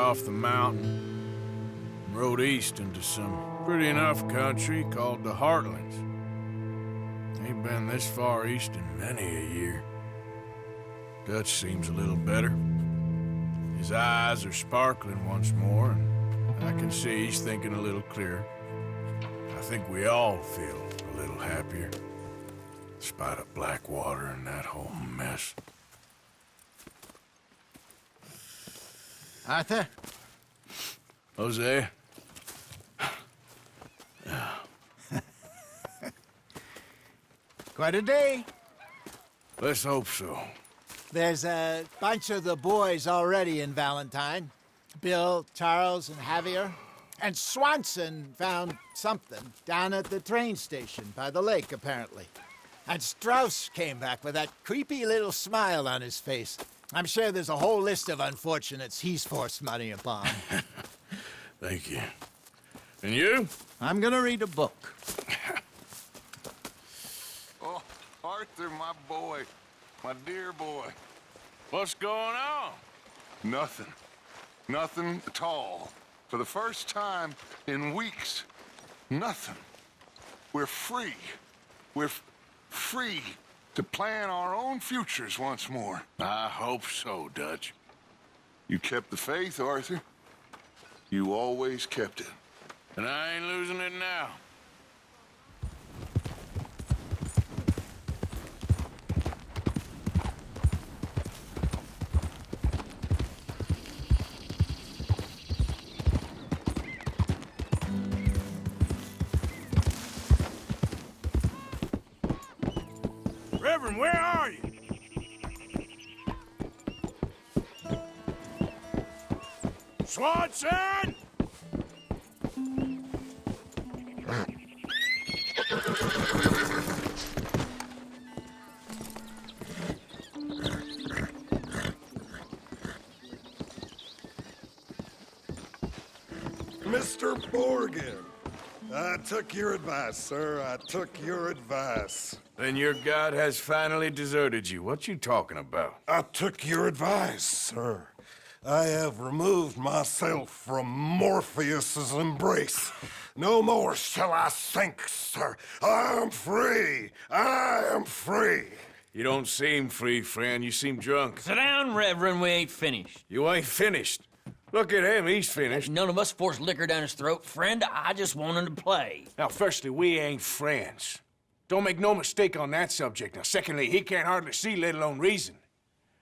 off the mountain and rode east into some pretty enough country called the Heartlands. Ain't been this far east in many a year. Dutch seems a little better. His eyes are sparkling once more, and I can see he's thinking a little clearer. I think we all feel a little happier, in spite of Blackwater and that whole mess. Arthur? Jose? Quite a day. Let's hope so. There's a bunch of the boys already in Valentine. Bill, Charles, and Javier. And Swanson found something down at the train station by the lake, apparently. And Strauss came back with that creepy little smile on his face. I'm sure there's a whole list of unfortunates he's forced money upon. Thank you. And you? I'm gonna read a book. Oh, Arthur, my boy. My dear boy. What's going on? Nothing. Nothing at all. For the first time in weeks, nothing. We're free. We're free to plan our own futures once more. I hope so, Dutch. You kept the faith, Arthur. You always kept it. And I ain't losing it now. Reverend, where are you? Swanson! Mr. Morgan, I took your advice, sir. I took your advice. Then your god has finally deserted you. What you talking about? I took your advice, sir. I have removed myself from Morpheus's embrace. No more shall I sink, sir. I am free. I am free. You don't seem free, friend. You seem drunk. Sit down, Reverend. We ain't finished. You ain't finished. Look at him. He's finished. None of us forced liquor down his throat. Friend, I just want him to play. Now, firstly, we ain't friends. Don't make no mistake on that subject. Now, secondly, he can't hardly see, let alone reason.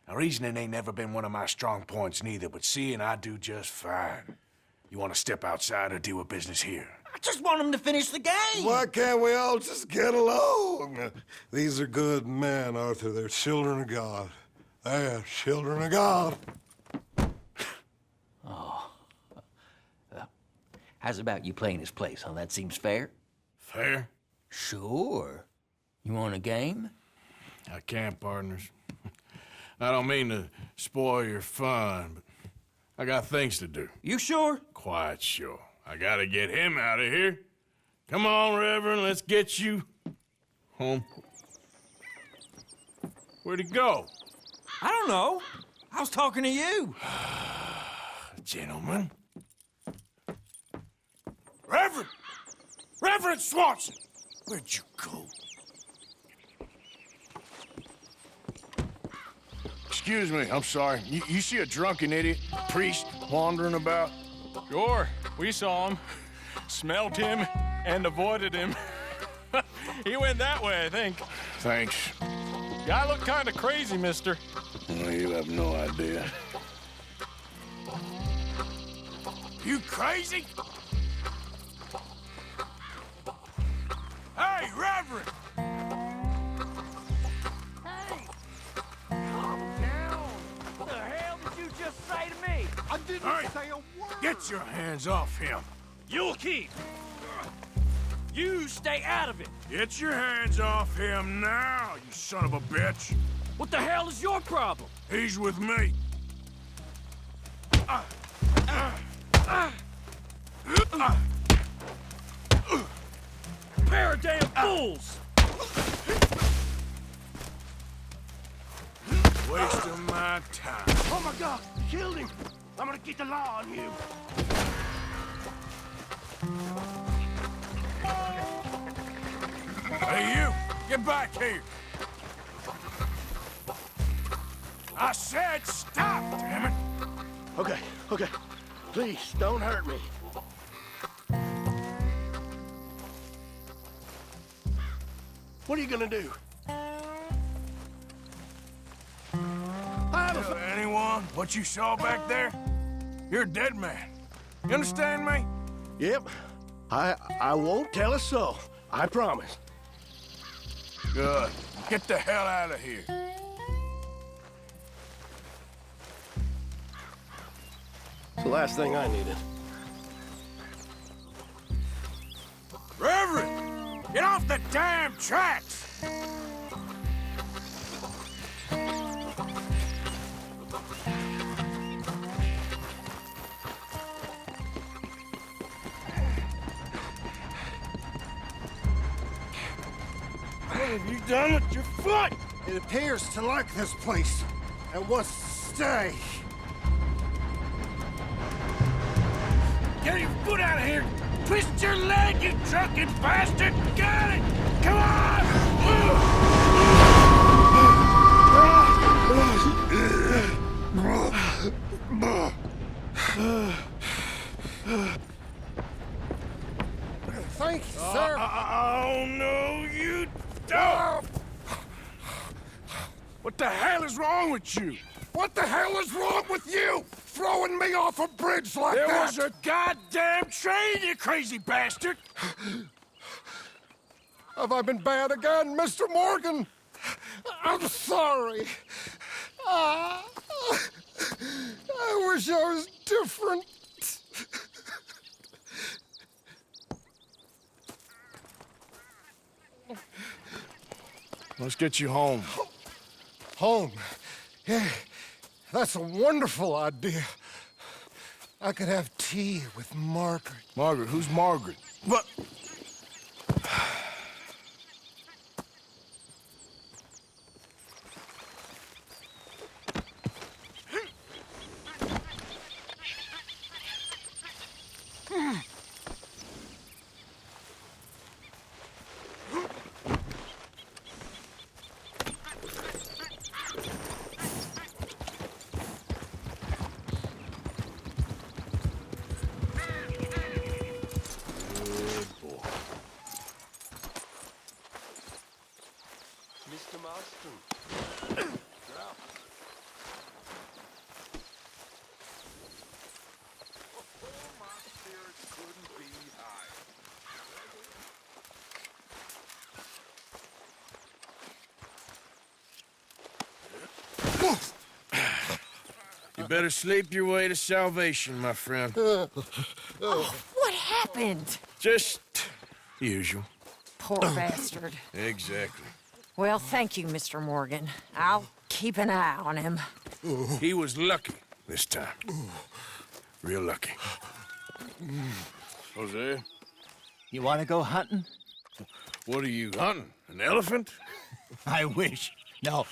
Now, reasoning ain't never been one of my strong points neither, but seeing I do just fine. You want to step outside or deal with business here? I just want him to finish the game. Why can't we all just get along? These are good men, Arthur. They're children of God. They're children of God. How's about you playing his place, huh? That seems fair? Fair? Sure. You want a game? I can't, partners. I don't mean to spoil your fun, but I got things to do. You sure? Quite sure. I gotta get him out of here. Come on, Reverend, let's get you home. Where'd he go? I don't know. I was talking to you. Gentlemen. Reverend! Reverend Swanson! Where'd you go? Excuse me, I'm sorry. You see a drunken idiot, priest, wandering about? Sure, we saw him, smelled him, and avoided him. He went that way, I think. Thanks. Guy looked kind of crazy, mister. Well, you have no idea. You crazy? Hey, Reverend! Hey! Calm down! What the hell did you just say to me? I didn't say a word. Get your hands off him. You'll keep! You stay out of it! Get your hands off him now, you son of a bitch. What the hell is your problem? He's with me. Pair of damn fools! Wasting my time. Oh my God! Killed him! I'm gonna get the law on you. Hey, you! Get back here! I said stop, damn it! Okay, okay. Please, don't hurt me. What are you gonna do? Tell anyone what you saw back there? You're a dead man. You understand me? Yep. I won't tell a soul. I promise. Good. Get the hell out of here. It's the last thing I needed. Reverend! Get off the damn tracks! What have you done with your foot? It appears to like this place and wants to stay. Get your foot out of here! Twist your leg, you drunken bastard! Got it! Come on! Thank you, sir. Oh, no, you don't! What the hell is wrong with you? What the hell is wrong with you? Throwing me off a bridge like There that? was a goddamn train, you crazy bastard! Have I been bad again, Mr. Morgan? I'm sorry. I wish I was different. Let's get you home. Home. Yeah, that's a wonderful idea. I could have tea with Margaret. Margaret? Who's Margaret? What? Mr. Marston. My spirits couldn't be higher. You better sleep your way to salvation, my friend. What happened? Just usual. Poor bastard. Exactly. Well, thank you, Mr. Morgan. I'll keep an eye on him. He was lucky this time. Real lucky. Jose, You want to go hunting? what are you hunting? An elephant? I wish. No,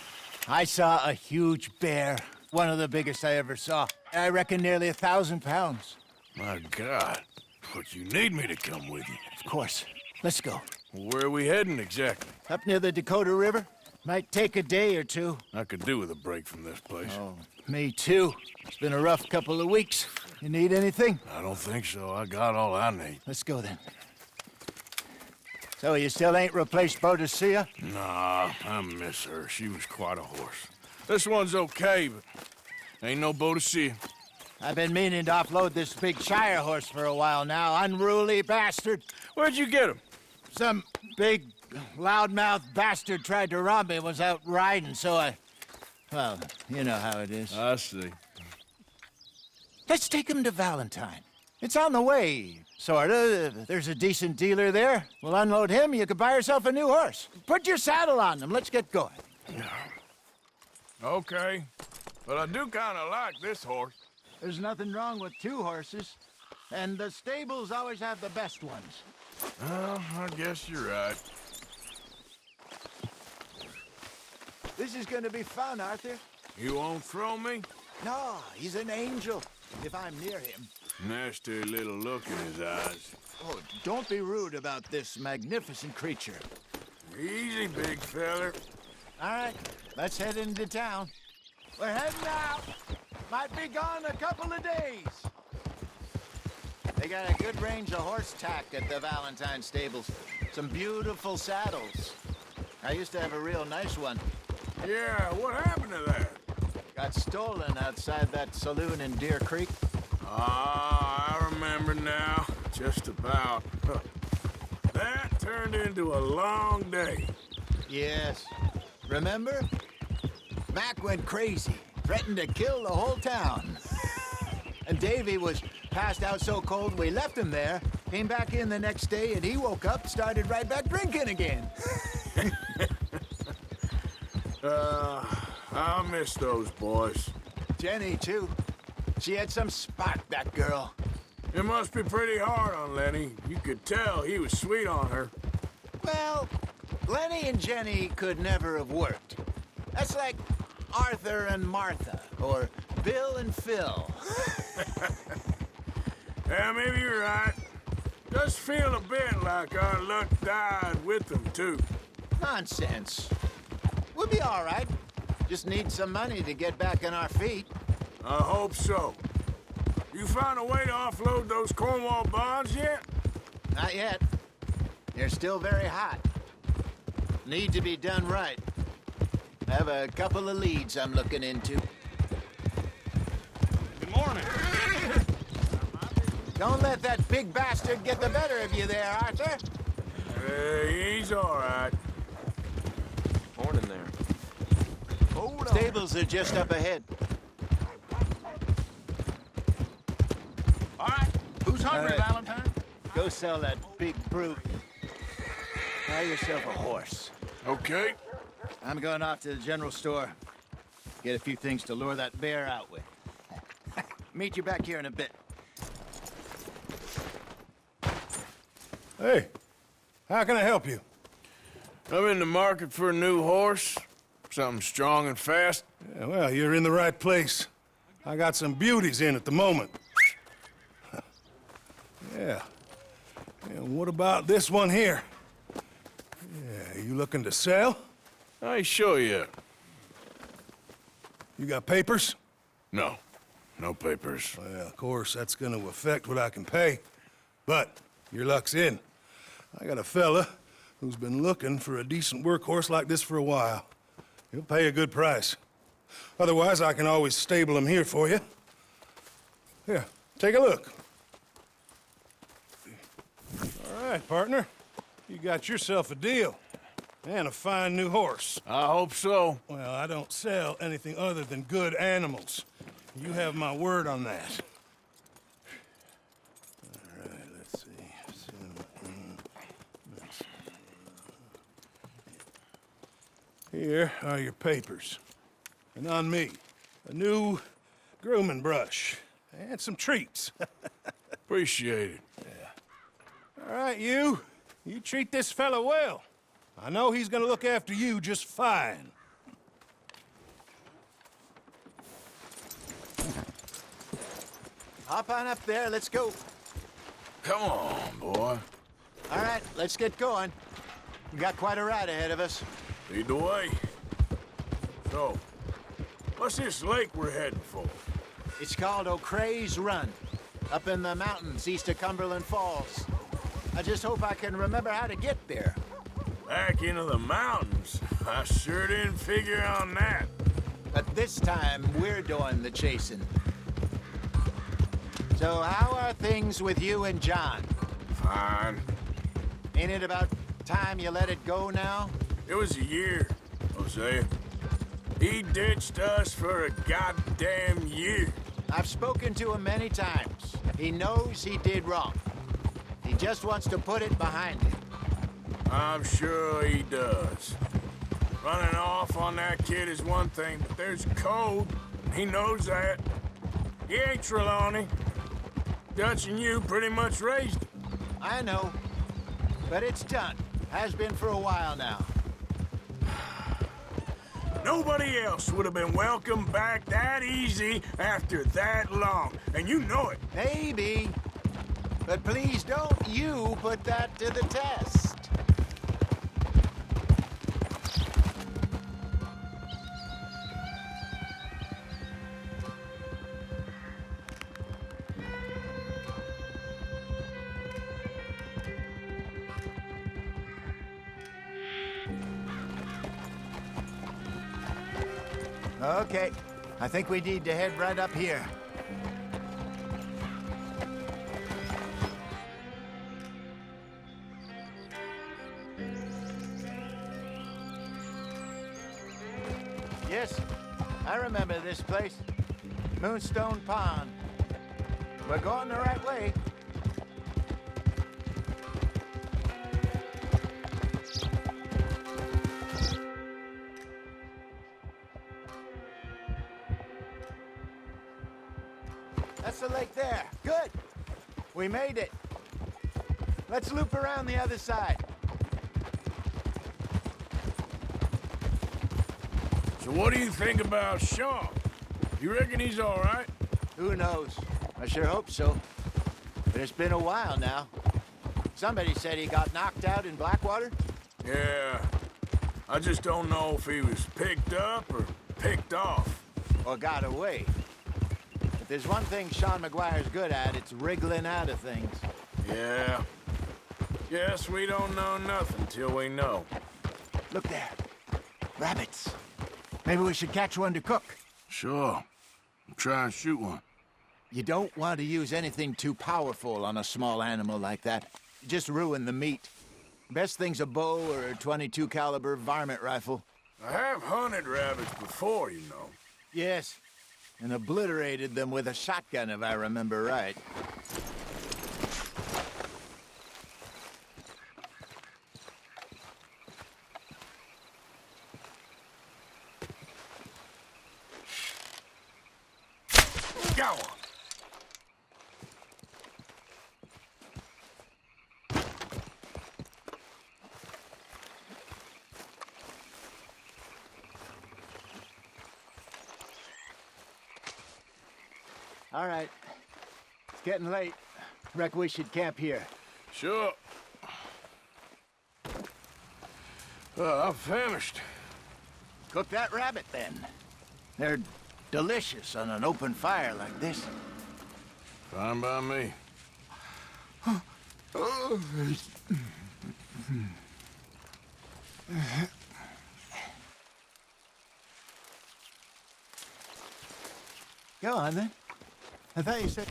I saw a huge bear. One of the biggest I ever saw. I reckon nearly 1,000 pounds. My God. But you need me to come with you. Of course. Let's go. Where are we heading exactly? Up near the Dakota River. Might take a day or two. I could do with a break from this place. Oh, me too. It's been a rough couple of weeks. You need anything? I don't think so. I got all I need. Let's go then. So you still ain't replaced Boadicea? Nah, I miss her. She was quite a horse. This one's okay, but ain't no Boadicea. I've been meaning to offload this big Shire horse for a while now. Unruly bastard. Where'd you get him? Some big, loudmouth bastard tried to rob me and was out riding, so I... Well, you know how it is. I see. Let's take him to Valentine. It's on the way, sorta. There's a decent dealer there. We'll unload him, you can buy yourself a new horse. Put your saddle on them, let's get going. Okay. But I do kind of like this horse. There's nothing wrong with two horses, and the stables always have the best ones. Well, I guess you're right. This is gonna be fun, Arthur. You won't throw me? No, he's an angel. if I'm near him. Nasty little look in his eyes. Oh, don't be rude about this magnificent creature. Easy, big feller. All right, let's head into town. We're heading out. Might be gone a couple of days. They got a good range of horse tack at the Valentine stables. Some beautiful saddles. I used to have a real nice one. Yeah, what happened to that? Got stolen outside that saloon in Deer Creek. Ah, I remember now. Just about. Huh. That turned into a long day. Yes. Remember? Mac went crazy, threatened to kill the whole town. And Davy was passed out so cold we left him there, came back in the next day, and he woke up, started right back drinking again. I'll miss those boys. Jenny, too. She had some spot, that girl. It must be pretty hard on Lenny. You could tell he was sweet on her. Well, Lenny and Jenny could never have worked. That's like Arthur and Martha, or Bill and Phil. Yeah, maybe you're right. Does feel a bit like our luck died with them, too. Nonsense. We'll be all right. Just need some money to get back on our feet. I hope so. You found a way to offload those Cornwall bonds yet? Not yet. They're still very hot. Need to be done right. I have a couple of leads I'm looking into. Good morning. Don't let that big bastard get the better of you there, Arthur. He's all right. Morning there. Hold on. Stables are just up ahead. All right. Who's hungry, All right. Valentine? Go sell that big brute. Buy yourself a horse. Okay. I'm going off to the general store. Get a few things to lure that bear out with. Meet you back here in a bit. Hey, how can I help you? I'm in the market for a new horse. Something strong and fast. Yeah, well, you're in the right place. I got some beauties in at the moment. Yeah. And what about this one here? Yeah, you looking to sell? I ain't sure yet. You got papers? No. No papers. Well, of course, that's gonna affect what I can pay. But your luck's in. I got a fella who's been looking for a decent workhorse like this for a while. He'll pay a good price. Otherwise, I can always stable him here for you. Here, take a look. All right, partner. You got yourself a deal. And a fine new horse. I hope so. Well, I don't sell anything other than good animals. You have my word on that. All right, let's see. Here are your papers. And on me, a new grooming brush. And some treats. Appreciate it. All right, you. You treat this fella well. I know he's gonna look after you just fine. Hop on up there, let's go. Come on, boy. All right, let's get going. We got quite a ride ahead of us. Lead the way. So, what's this lake we're heading for? It's called O'Creagh's Run, up in the mountains east of Cumberland Falls. I just hope I can remember how to get there. Back into the mountains? I sure didn't figure on that. But this time, we're doing the chasing. So how are things with you and John? Fine. Ain't it about time you let it go now? It was a year, Hosea. He ditched us for a goddamn year. I've spoken to him many times. He knows he did wrong. He just wants to put it behind him. I'm sure he does. Running off on that kid is one thing, but there's code. He knows that. He ain't Trelawney. Dutch and you pretty much raised him. I know. But it's done. Has been for a while now. Nobody else would have been welcomed back that easy after that long, and you know it. Maybe. But please don't you put that to the test. Okay, I think we need to head right up here. Yes, I remember this place. Moonstone Pond. We're going the right way. That's the lake there. Good. We made it. Let's loop around the other side. So what do you think about Sean? You reckon he's all right? Who knows? I sure hope so. But it's been a while now. Somebody said he got knocked out in Blackwater? Yeah. I just don't know if he was picked up or picked off. Or got away. If there's one thing Sean McGuire's good at, it's wriggling out of things. Yeah. Guess we don't know nothing till we know. Look there. Rabbits. Maybe we should catch one to cook. Sure. I'll try and shoot one. You don't want to use anything too powerful on a small animal like that. Just ruin the meat. Best thing's a bow or a .22 caliber varmint rifle. I have hunted rabbits before, you know. Yes, and obliterated them with a shotgun, if I remember right. Got one. All right. It's getting late. Reckon we should camp here. Sure. Well, I'm famished. Cook that rabbit, then. They're delicious on an open fire like this. Fine by me. Go on, then. I thought you said...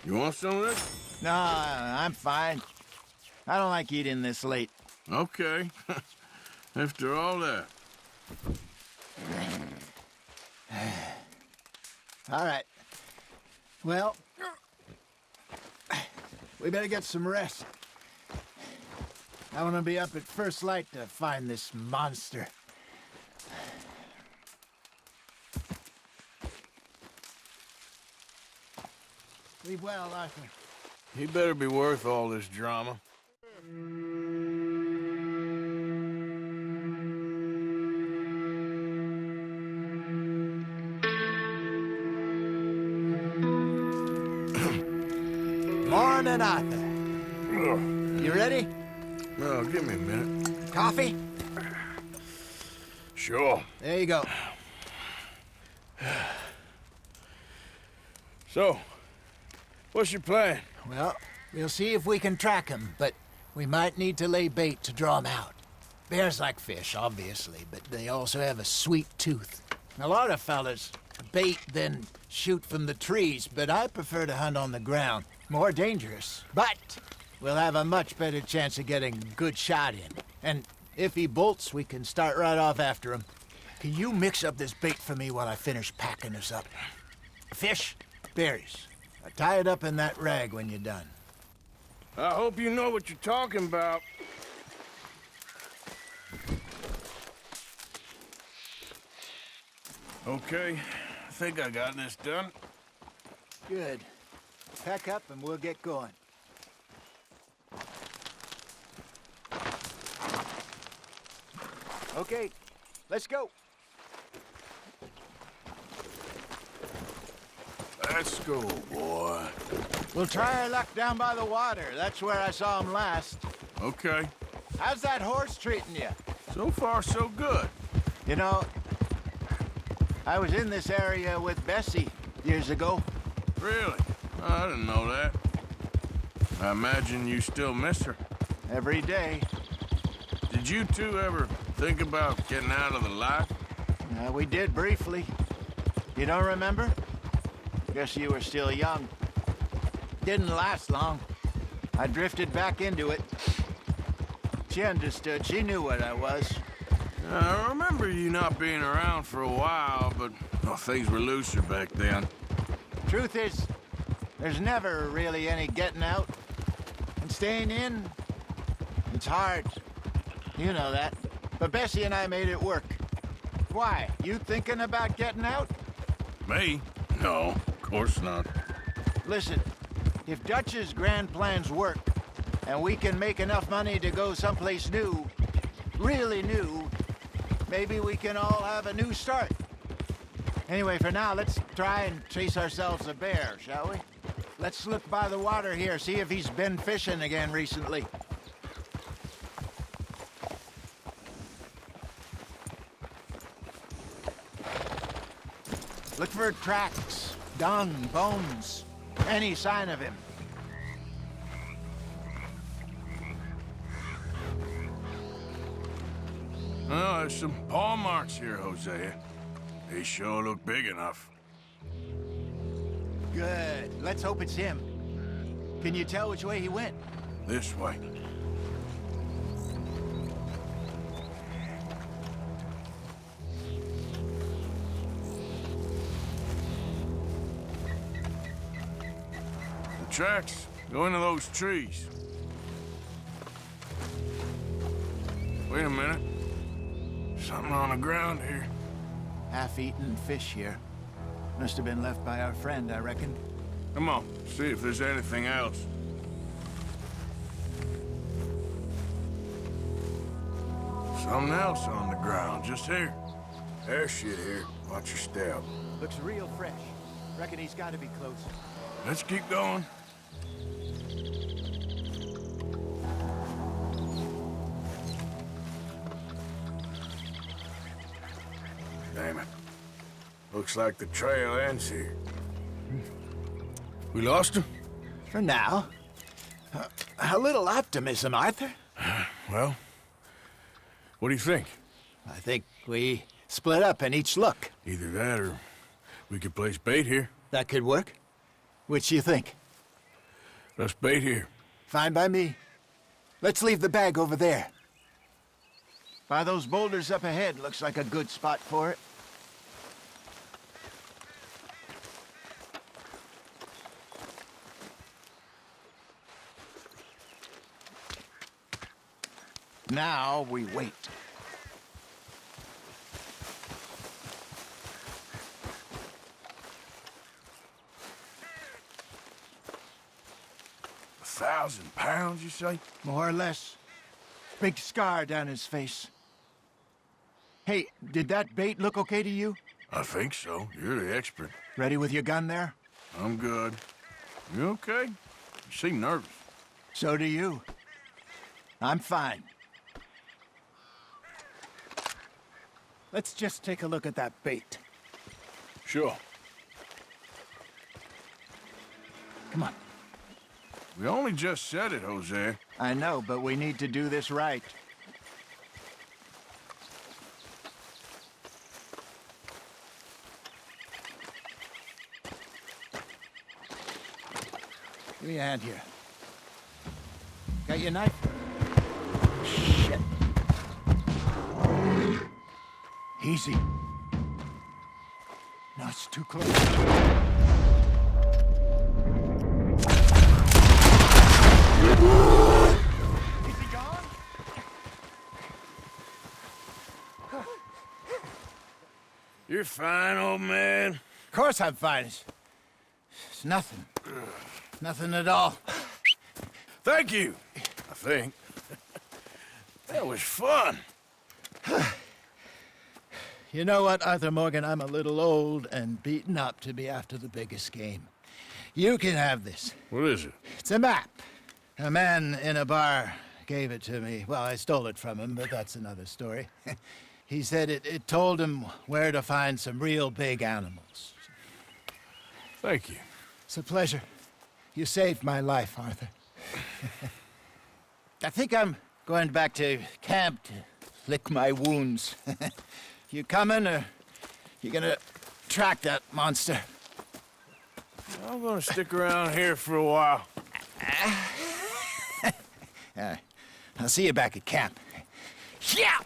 You want some of this? No, I'm fine. I don't like eating this late. Okay. After all that. All right. Well, we better get some rest. I want to be up at first light to find this monster. Sleep well, Arthur. He better be worth all this drama. Morning, Arthur. You ready? No, give me a minute. Coffee? Sure. There you go. So, what's your plan? Well, we'll see if we can track him, but we might need to lay bait to draw him out. Bears like fish, obviously, but they also have a sweet tooth. A lot of fellas bait, then shoot from the trees, but I prefer to hunt on the ground. More dangerous, but we'll have a much better chance of getting a good shot in. And if he bolts, we can start right off after him. Can you mix up this bait for me while I finish packing this up? Fish, berries. Tie it up in that rag when you're done. I hope you know what you're talking about. Okay, think I got this done. Good. Pack up and we'll get going. Okay, let's go. Let's go, boy. We'll try our luck down by the water. That's where I saw him last. Okay. How's that horse treating you? So far, so good. You know, I was in this area with Bessie years ago. Really? I didn't know that. I imagine you still miss her. Every day. Did you two ever think about getting out of the life? We did briefly. You don't remember? Guess you were still young. Didn't last long. I drifted back into it. She understood. She knew what I was. I remember you not being around for a while, but well, things were looser back then. Truth is, there's never really any getting out. And staying in, it's hard. You know that. But Bessie and I made it work. Why? You thinking about getting out? Me? No, of course not. Listen, if Dutch's grand plans work, and we can make enough money to go someplace new, really new, maybe we can all have a new start. Anyway, for now, let's try and chase ourselves a bear, shall we? Let's look by the water here, see if he's been fishing again recently. Look for tracks, dung, bones, any sign of him. Oh, there's some paw marks here, Hosea. They sure look big enough. Good. Let's hope it's him. Can you tell which way he went? This way. The tracks go into those trees. Wait a minute. Something on the ground here. Half-eaten fish here. Must have been left by our friend, I reckon. Come on, see if there's anything else. Something else on the ground, just here. There's shit here. Watch your step. Looks real fresh. Reckon he's got to be close. Let's keep going. Damn it. Looks like the trail ends here. We lost him? For now. A little optimism, Arthur. Well, what do you think? I think we split up and each look. Either that or we could place bait here. That could work. Which you think? Let's bait here. Fine by me. Let's leave the bag over there. By those boulders up ahead, looks like a good spot for it. Now we wait. £1,000, you say? More or less. Big scar down his face. Hey, did that bait look okay to you? I think so. You're the expert. Ready with your gun there? I'm good. You okay? You seem nervous. So do you. I'm fine. Let's just take a look at that bait. Sure. Come on. We only just said it, Jose. I know, but we need to do this right. Give me a hand here. Got your knife? Shit. Easy. No, it's too close. Is he gone? You're fine, old man. course I'm fine. It's nothing. Nothing at all. Thank you, I think. That was fun. You know what, Arthur Morgan? I'm a little old and beaten up to be after the biggest game. You can have this. What is it? It's a map. A man in a bar gave it to me. Well, I stole it from him, but that's another story. He said it told him where to find some real big animals. Thank you. It's a pleasure. You saved my life, Arthur. I think I'm going back to camp to lick my wounds. You coming, or you gonna track that monster? I'm gonna stick around here for a while. I'll see you back at camp. Yeah!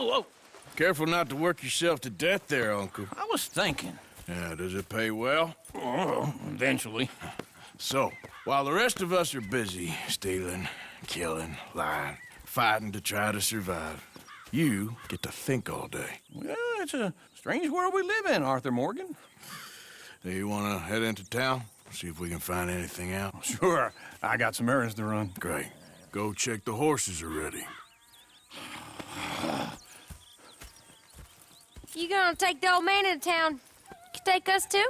Whoa! Careful not to work yourself to death there, Uncle. I was thinking. Yeah, does it pay well? Oh, eventually. So, while the rest of us are busy stealing, killing, lying, fighting to try to survive, you get to think all day. Well, it's a strange world we live in, Arthur Morgan. Do you want to head into town? See if we can find anything out? Sure, I got some errands to run. Great. Go check the horses are ready. You gonna take the old man into town? You take us too?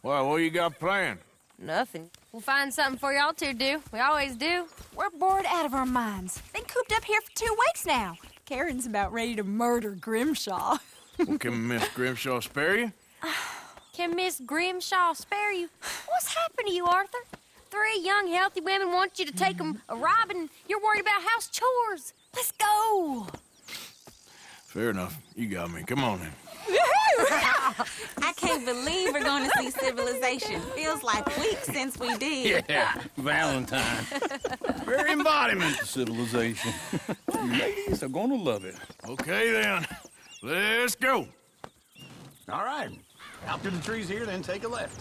Well, what you got planned? Nothing. We'll find something for y'all to do. We always do. We're bored out of our minds. Been cooped up here for 2 weeks now. Karen's about ready to murder Grimshaw. Well, can Miss Grimshaw spare you? Can Miss Grimshaw spare you? What's happened to you, Arthur? 3 young, healthy women want you to take them a robbing. You're worried about house chores. Let's go. Fair enough. You got me. Come on in. I can't believe we're going to see civilization. Feels like weeks since we did. Yeah, Valentine. Very embodiment of civilization. You ladies are gonna love it. Okay, then. Let's go. All right. Out through the trees here, then take a left.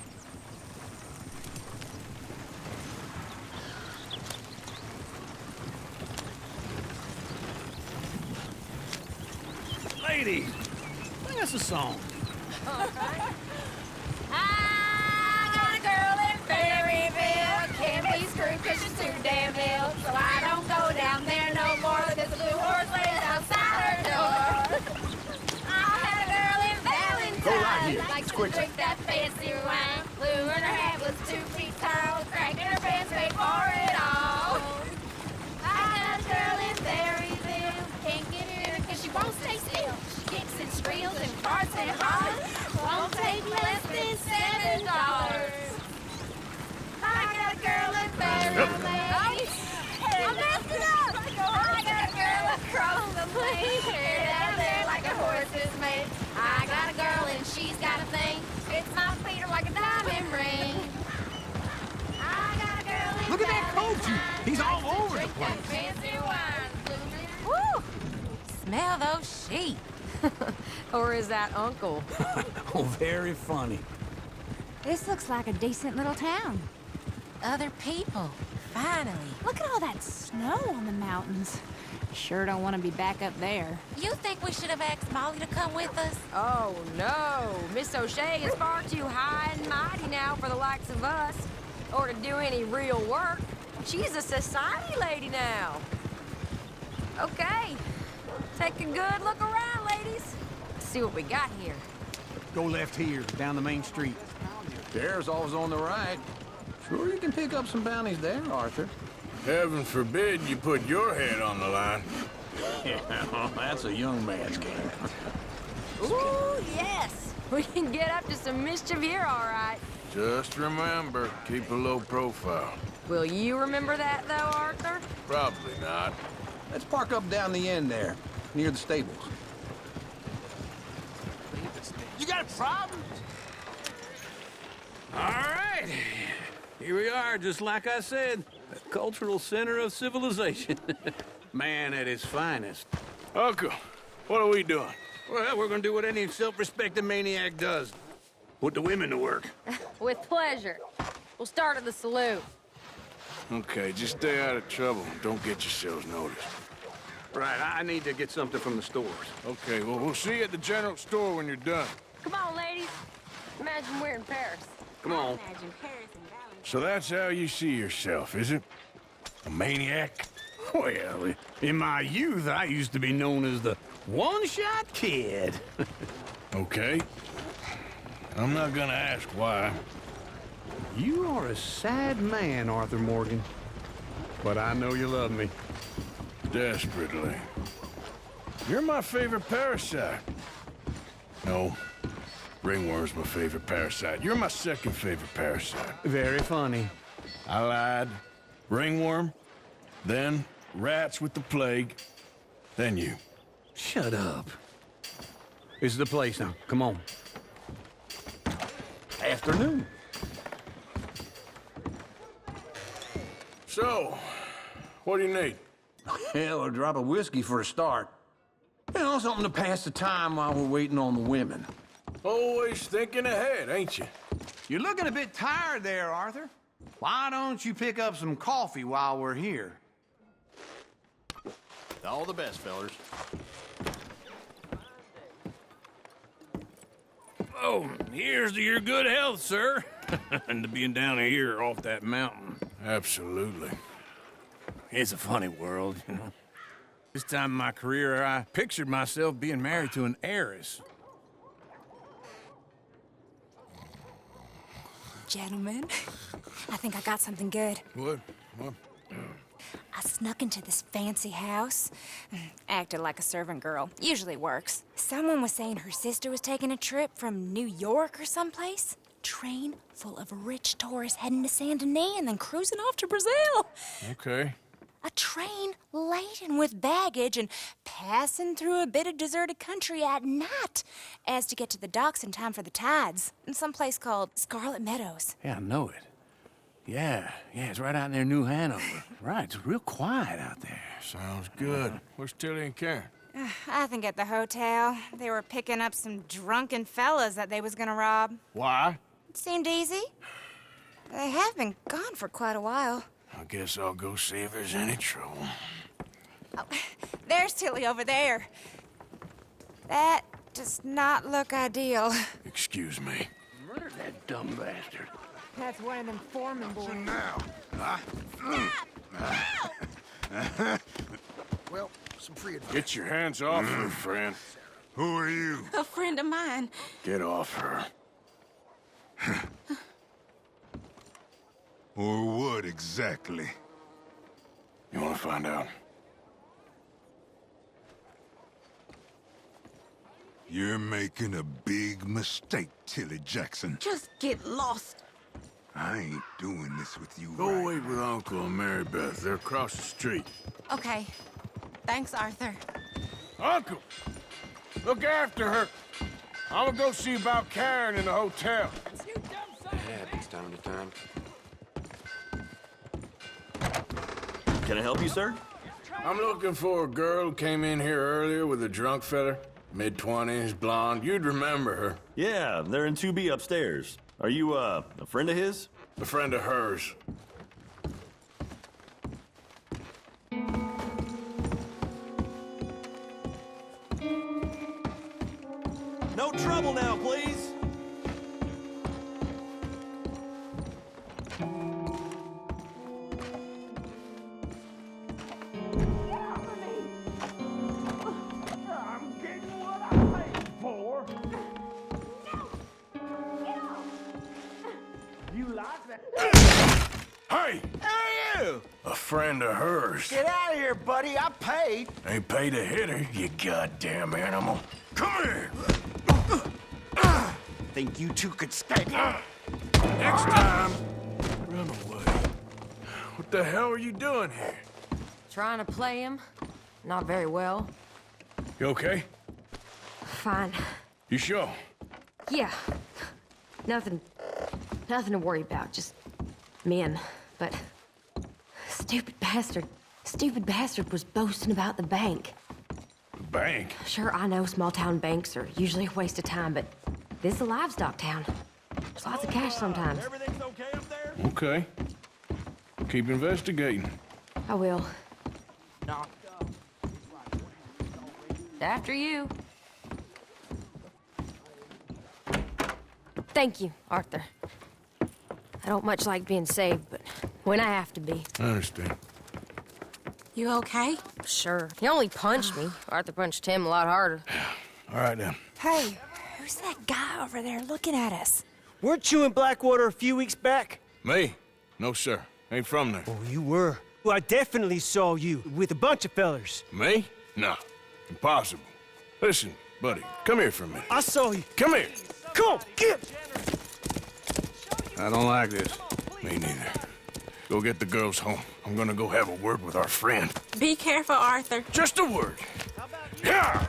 Ladies, sing us a song. I got a girl in Berryville. Can't be screwed 'cause she's too damn ill. So I don't go down there no more. There's a blue horse lays outside her door. I had a girl in Valentine. Go right here. Likes to Quick. drink that fancy wine. Blue in her hat was 2 feet tall. Crack in her pants made for it all. I got a girl in Berryville. Can't get her 'cause she won't stay still. She kicks and squeals and farts and hollers. Won't take less than $7. told you, he's all over the Drink that fancy wine, Woo! Smell those sheep. Or is that Uncle? Oh, very funny. This looks like a decent little town. Other people, finally. Look at all that snow on the mountains. Sure don't want to be back up there. You think we should have asked Molly to come with us? Oh, no. Miss O'Shea is far too high and mighty now for the likes of us, or to do any real work. She's a society lady now. Okay. Take a good look around, ladies. See what we got here. Go left here, down the main street. There's always on the right. Sure you can pick up some bounties there, Arthur. Heaven forbid you put your head on the line. Yeah, well, that's a young man's game. Ooh, yes. We can get up to some mischief here, all right. Just remember, keep a low profile. Will you remember that, though, Arthur? Probably not. Let's park up down the end there, near the stables. You got a problem? All right. Here we are, just like I said. The cultural center of civilization. Man at his finest. Uncle, what are we doing? Well, we're gonna do what any self-respecting maniac does. Put the women to work. With pleasure. We'll start at the saloon. Okay, just stay out of trouble. Don't get yourselves noticed. Right, I need to get something from the stores. Okay, well, we'll see you at the general store when you're done. Come on, ladies. Imagine we're in Paris. Come on. Imagine Paris and Valentine. So that's how you see yourself, is it? A maniac? Well, in my youth, I used to be known as the one-shot kid. Okay. I'm not gonna ask why. You are a sad man, Arthur Morgan. But I know you love me. Desperately. You're my favorite parasite. No. Ringworm's my favorite parasite. You're my second favorite parasite. Very funny. I lied. Ringworm, then rats with the plague, then you. Shut up. This is the place now. Come on. Afternoon. So, what do you need? Hell, a drop of whiskey for a start. You know, something to pass the time while we're waiting on the women. Always thinking ahead, ain't you? You're looking a bit tired there, Arthur. Why don't you pick up some coffee while we're here? All the best, fellers. Oh, here's to your good health, sir. And to being down here off that mountain. Absolutely. It's a funny world, you know. This time in my career, I pictured myself being married to an heiress. Gentlemen, I think I got something good. What? I snuck into this fancy house, acted like a servant girl. Usually works. Someone was saying her sister was taking a trip from New York or someplace. Train full of rich tourists heading to Saint Denis and then cruising off to Brazil. Okay. A train laden with baggage and passing through a bit of deserted country at night as to get to the docks in time for the tides in some place called Scarlet Meadows. Yeah, I know it. Yeah, it's right out near New Hanover. Right, it's real quiet out there. Sounds good. Where's Tilly and Karen? I think at the hotel. They were picking up some drunken fellas that they was gonna rob. Why? It seemed easy. They have been gone for quite a while. I guess I'll go see if there's any trouble. Oh, there's Tilly over there. That does not look ideal. Excuse me. Murder that dumb bastard. That's one of them foreman boys. Now, Well, some free advice. Get your hands off her, friend. who are you? A friend of mine. Get off her. Or what exactly? You want to find out? You're making a big mistake, Tilly Jackson. Just get lost. I ain't doing this with you. Go right wait with Uncle and Mary Beth. They're across the street. Okay. Thanks, Arthur. Uncle! Look after her. I'm gonna go see about Karen in the hotel. It happens time to time. Can I help you, sir? I'm looking for a girl who came in here earlier with a drunk fella. Mid-20s, blonde. You'd remember her. Yeah, they're in 2B upstairs. Are you, a friend of his? A friend of hers. No trouble now, please. I'm getting what I paid for. You like that? Hey! Who are you? A friend of hers. Get out of here, buddy. I paid. Ain't paid to hit her, you goddamn animal. Come here! Think you two could escape? Next time, run away. What the hell are you doing here? Trying to play him. Not very well. You okay? Fine. You sure? Yeah. Nothing to worry about. Just men. But stupid bastard was boasting about the bank. The bank? Sure, I know small town banks are usually a waste of time, but this is a livestock town. There's lots of cash sometimes. Everything's okay up there? Okay. Keep investigating. I will. After you. Thank you, Arthur. I don't much like being saved, but when I have to be. I understand. You okay? Sure. He only punched me. Arthur punched him a lot harder. All right, then. Hey, who's that guy over there looking at us? Weren't you in Blackwater a few weeks back? Me? No, sir. Ain't from there. Oh, you were. Well, I definitely saw you with a bunch of fellers. Me? No. Impossible. Listen, buddy, come here for a minute. I saw you. Come here. Come on, get! I don't like this. Me neither. Go get the girls home. I'm gonna go have a word with our friend. Be careful, Arthur. Just a word. Yeah!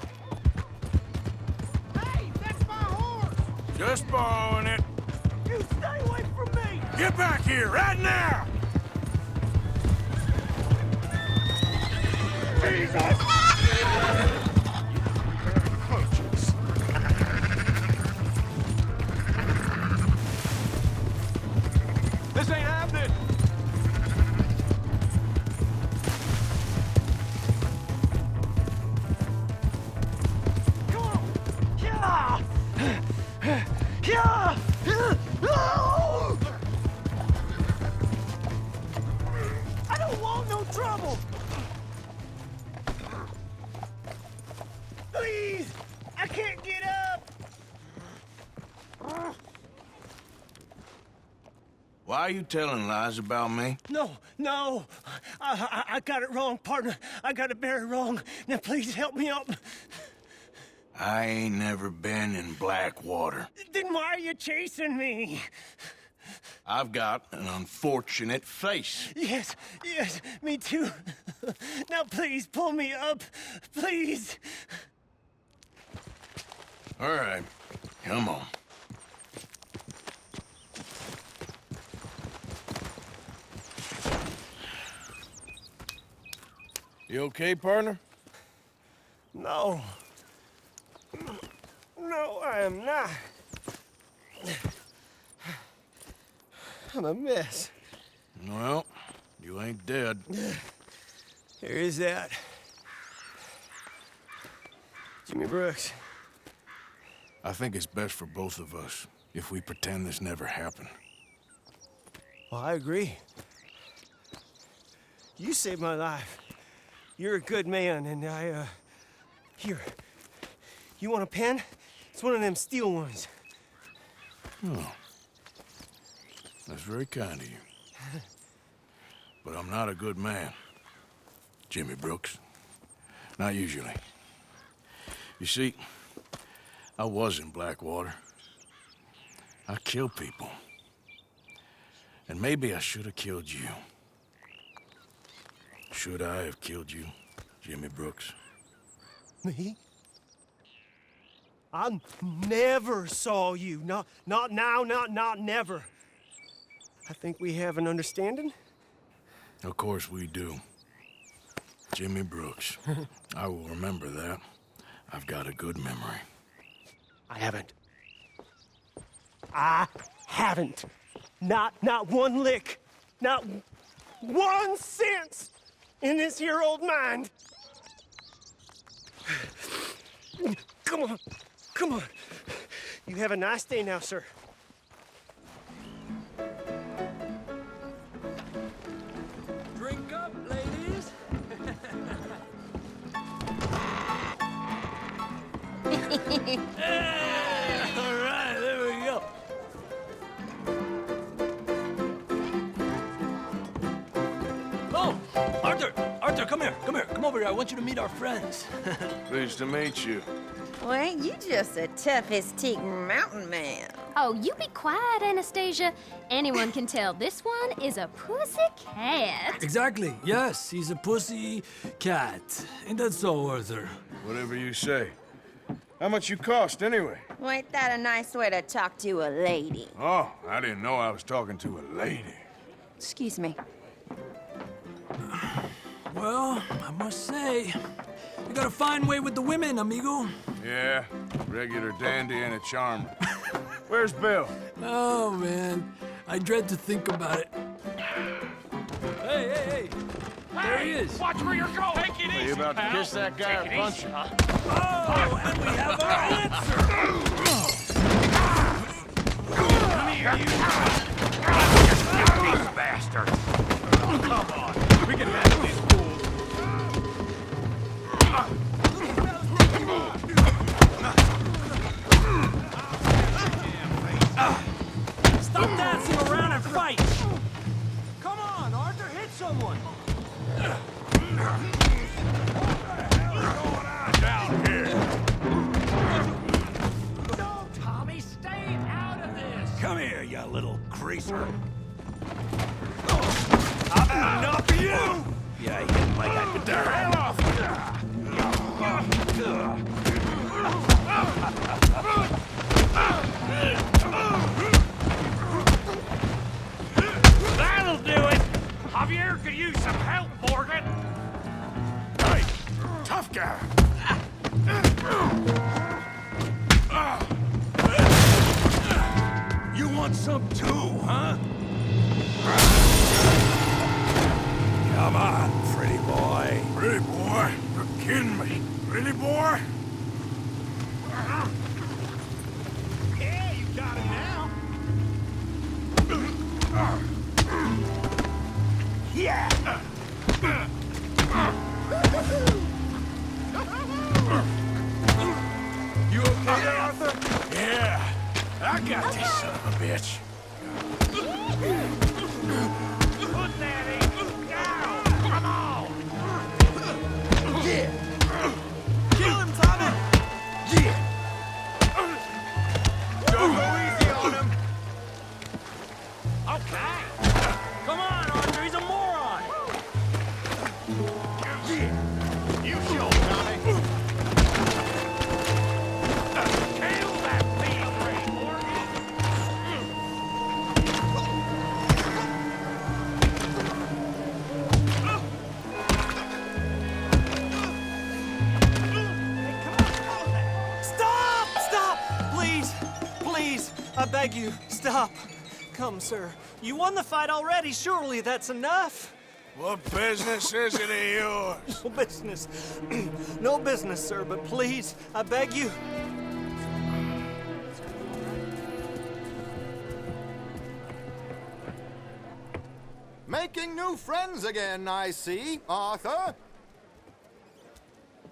Hey, that's my horse! Just borrowing it. You stay away from me! Get back here, right now! This ain't happening. Come on! Yeah! Yeah! I don't want no trouble! Please! I can't get up! Why are you telling lies about me? No. I got it wrong, partner. I got it very wrong. Now, please help me up. I ain't never been in Blackwater. Then why are you chasing me? I've got an unfortunate face. Yes, me too. Now, please, pull me up. Please. All right, come on. You okay, partner? No, I am not. I'm a mess. Well, you ain't dead. There is that. Jimmy Brooks. I think it's best for both of us if we pretend this never happened. Well, I agree. You saved my life. You're a good man, and here. You want a pen? It's one of them steel ones. Oh. That's very kind of you. But I'm not a good man, Jimmy Brooks. Not usually. You see, I was in Blackwater. I killed people. And maybe I should have killed you. Should I have killed you, Jimmy Brooks? Me? I never saw you. Not now, not never. I think we have an understanding. Of course we do, Jimmy Brooks. I will remember that. I've got a good memory. I haven't. Not one lick. Not 1 cent in this here old mind. Come on. Come on. You have a nice day now, sir. Drink up, ladies. Hey, all right, there we go. Oh, Arthur, come here. Come over here. I want you to meet our friends. Pleased to meet you. Well, ain't you just a tough-as-teak mountain man? Oh, you be quiet, Anastasia. Anyone can tell this one is a pussy cat. Exactly. Yes, he's a pussy cat. Ain't that so, Arthur? Whatever you say. How much you cost, anyway? Well, ain't that a nice way to talk to a lady? Oh, I didn't know I was talking to a lady. Excuse me. Well, I must say, you got a fine way with the women, amigo. Yeah, regular dandy and a charmer. Where's Bill? Oh, man. I dread to think about it. Hey! There he is. Watch where you're going. Take it Are easy, you about to pal. kiss that guy or punch him? Oh, and we have our answer. Come here, you bastard. Come on. We can handle these fools. Stop dancing around and fight. Come on, Arthur, hit someone. Down here. No, Tommy, stay out of this. Come here, you little greaser. I've had enough of you. Yeah, you hit like I could. The hell off. That'll do it. Javier could use some help, Morgan. Hey, tough guy. You want some too, huh? Come on, pretty boy. Pretty boy? You're kidding me. Pretty boy? Yeah, you got it now. Yeah! You okay there, Arthur? Yeah. I got this son of a bitch. Put that in. Down. Come on. Yeah! Kill him, Tommy! Yeah! Don't go easy on him. Okay. Come on, Arthur, he's a moron! Yeah. You show, Tommy. Kill that beast, Ray Morgan. Stop! Please, I beg you, stop. Come, sir. You won the fight already. Surely that's enough. What business is it of yours? No business. No business, sir, but please, I beg you. Making new friends again, I see, Arthur.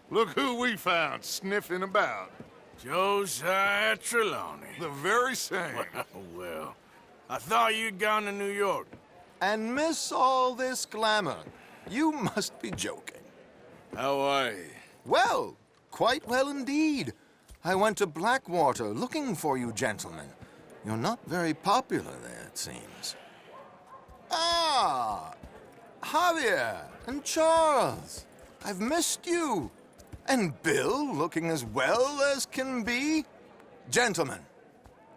Look who we found sniffing about. Josiah Trelawney. The very same. Well, I thought you'd gone to New York. And miss all this glamour. You must be joking. How are you? Well, quite well indeed. I went to Blackwater looking for you gentlemen. You're not very popular there, it seems. Ah! Javier and Charles. I've missed you. And Bill looking as well as can be. Gentlemen,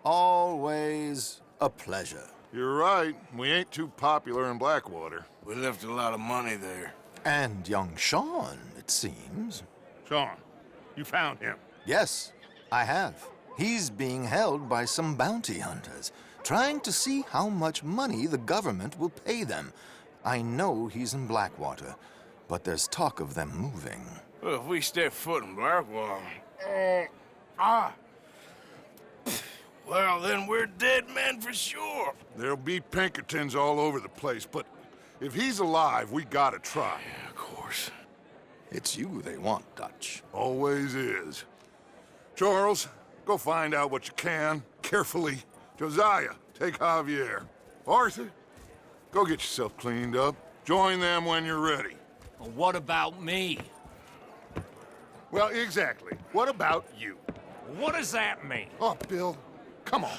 always a pleasure. You're right. We ain't too popular in Blackwater. We left a lot of money there. And young Sean, it seems. Sean, you found him? Yes, I have. He's being held by some bounty hunters, trying to see how much money the government will pay them. I know he's in Blackwater, but there's talk of them moving. Well, if we step foot in Blackwater... Well, then we're dead men for sure. There'll be Pinkertons all over the place, but if he's alive, we gotta try. Yeah, of course. It's you they want, Dutch. Always is. Charles, go find out what you can, carefully. Josiah, take Javier. Arthur, go get yourself cleaned up. Join them when you're ready. Well, what about me? Well, exactly. What about you? What does that mean? Oh, Bill, come on.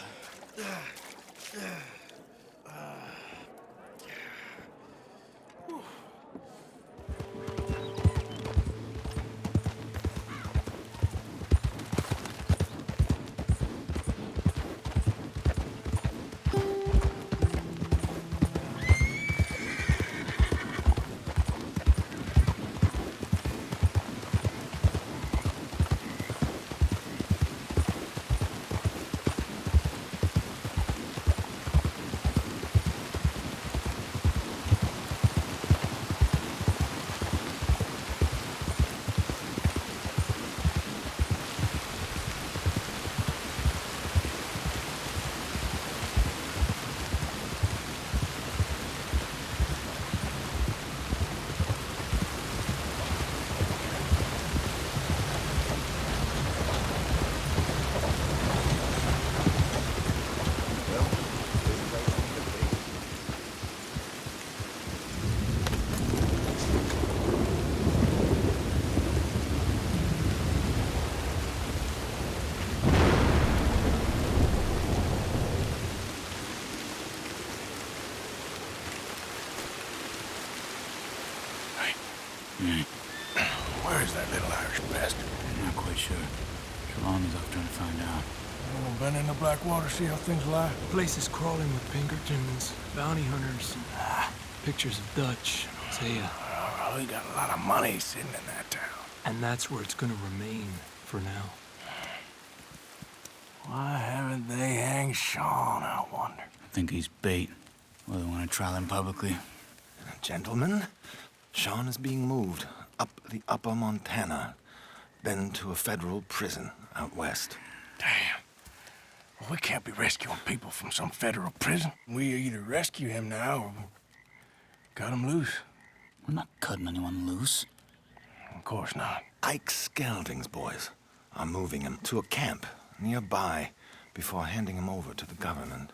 Where's that little Irish bastard? I'm not quite sure. Shalom is off trying to find out. Anyone been in the Blackwater, see how things lie? The place is crawling with Pinkertons, bounty hunters, pictures of Dutch, Isaiah. We got a lot of money sitting in that town. And that's where it's gonna remain for now. Why haven't they hanged Sean, I wonder? I think he's bait. Well, they want to trial him publicly. Gentlemen, Sean is being moved up the upper Montana, then to a federal prison out west. Damn. Well, we can't be rescuing people from some federal prison. We either rescue him now or cut him loose. We're not cutting anyone loose. Of course not. Ike Skelding's boys are moving him to a camp nearby before handing him over to the government.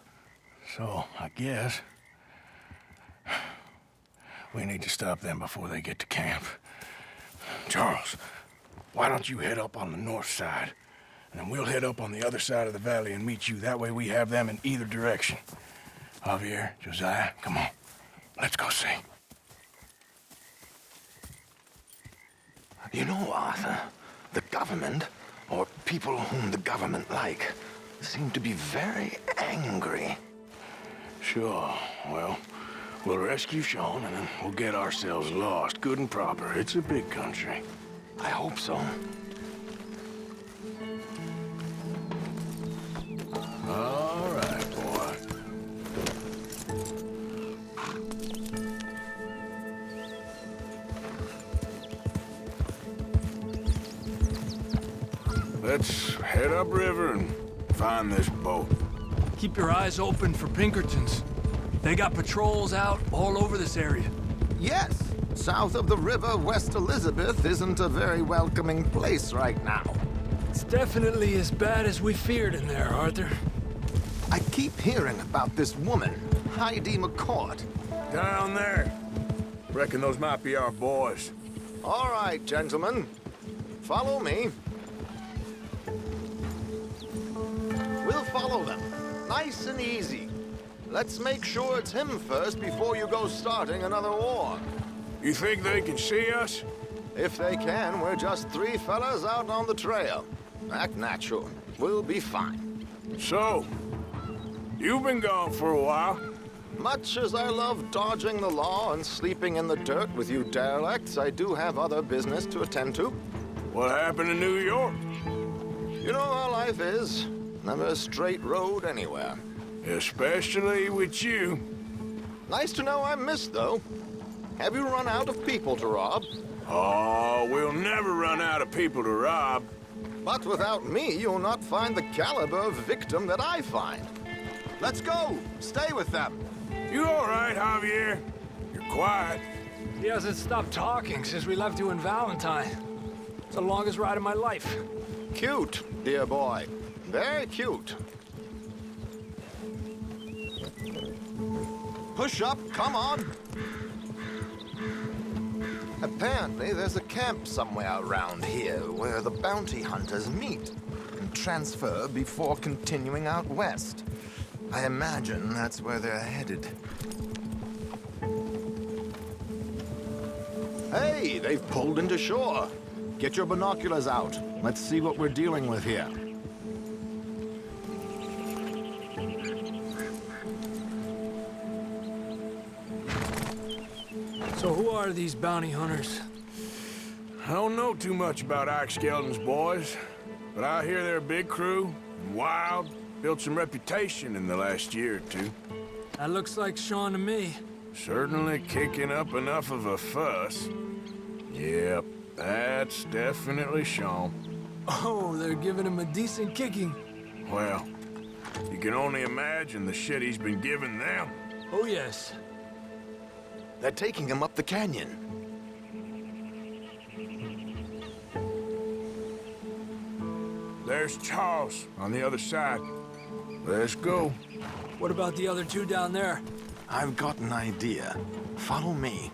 So, I guess we need to stop them before they get to camp. Charles, why don't you head up on the north side, and then we'll head up on the other side of the valley and meet you. That way we have them in either direction. Javier, Josiah, come on. Let's go see. You know, Arthur, the government, or people whom the government like, seem to be very angry. Sure. Well, we'll rescue Sean, and then we'll get ourselves lost, good and proper. It's a big country. I hope so. All right, boy. Let's head upriver and find this boat. Keep your eyes open for Pinkertons. They got patrols out all over this area. Yes, south of the river, West Elizabeth isn't a very welcoming place right now. It's definitely as bad as we feared in there, Arthur. I keep hearing about this woman, Heidi McCourt. Down there. Reckon those might be our boys. All right, gentlemen. Follow me. We'll follow them. Nice and easy. Let's make sure it's him first before you go starting another war. You think they can see us? If they can, we're just three fellas out on the trail. Act natural. We'll be fine. So, you've been gone for a while. Much as I love dodging the law and sleeping in the dirt with you derelicts, I do have other business to attend to. What happened in New York? You know how life is. Never a straight road anywhere. Especially with you. Nice to know I'm missed, though. Have you run out of people to rob? Oh, we'll never run out of people to rob. But without me, you'll not find the caliber of victim that I find. Let's go. Stay with them. You all right, Javier? You're quiet. He hasn't stopped talking since we left you in Valentine. It's the longest ride of my life. Cute, dear boy. Very cute. Push up, come on. Apparently, there's a camp somewhere around here where the bounty hunters meet and transfer before continuing out west. I imagine that's where they're headed. Hey, they've pulled into shore. Get your binoculars out. Let's see what we're dealing with here. So who are these bounty hunters? I don't know too much about Ike Skelton's boys, but I hear they're a big crew, and wild, built some reputation in the last year or two. That looks like Sean to me. Certainly kicking up enough of a fuss. Yep, that's definitely Sean. Oh, they're giving him a decent kicking. Well, you can only imagine the shit he's been giving them. Oh, yes. They're taking him up the canyon. There's Charles on the other side. Let's go. What about the other two down there? I've got an idea. Follow me.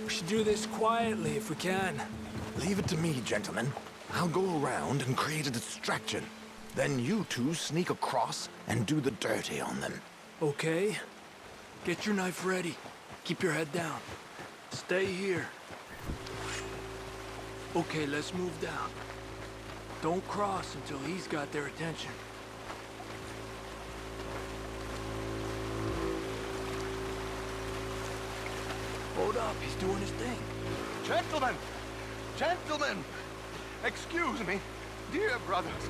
We should do this quietly if we can. Leave it to me, gentlemen. I'll go around and create a distraction. Then you two sneak across and do the dirty on them. Okay. Get your knife ready. Keep your head down. Stay here. Okay, let's move down. Don't cross until he's got their attention. Hold up, he's doing his thing. Gentlemen! Gentlemen! Excuse me. Dear brothers,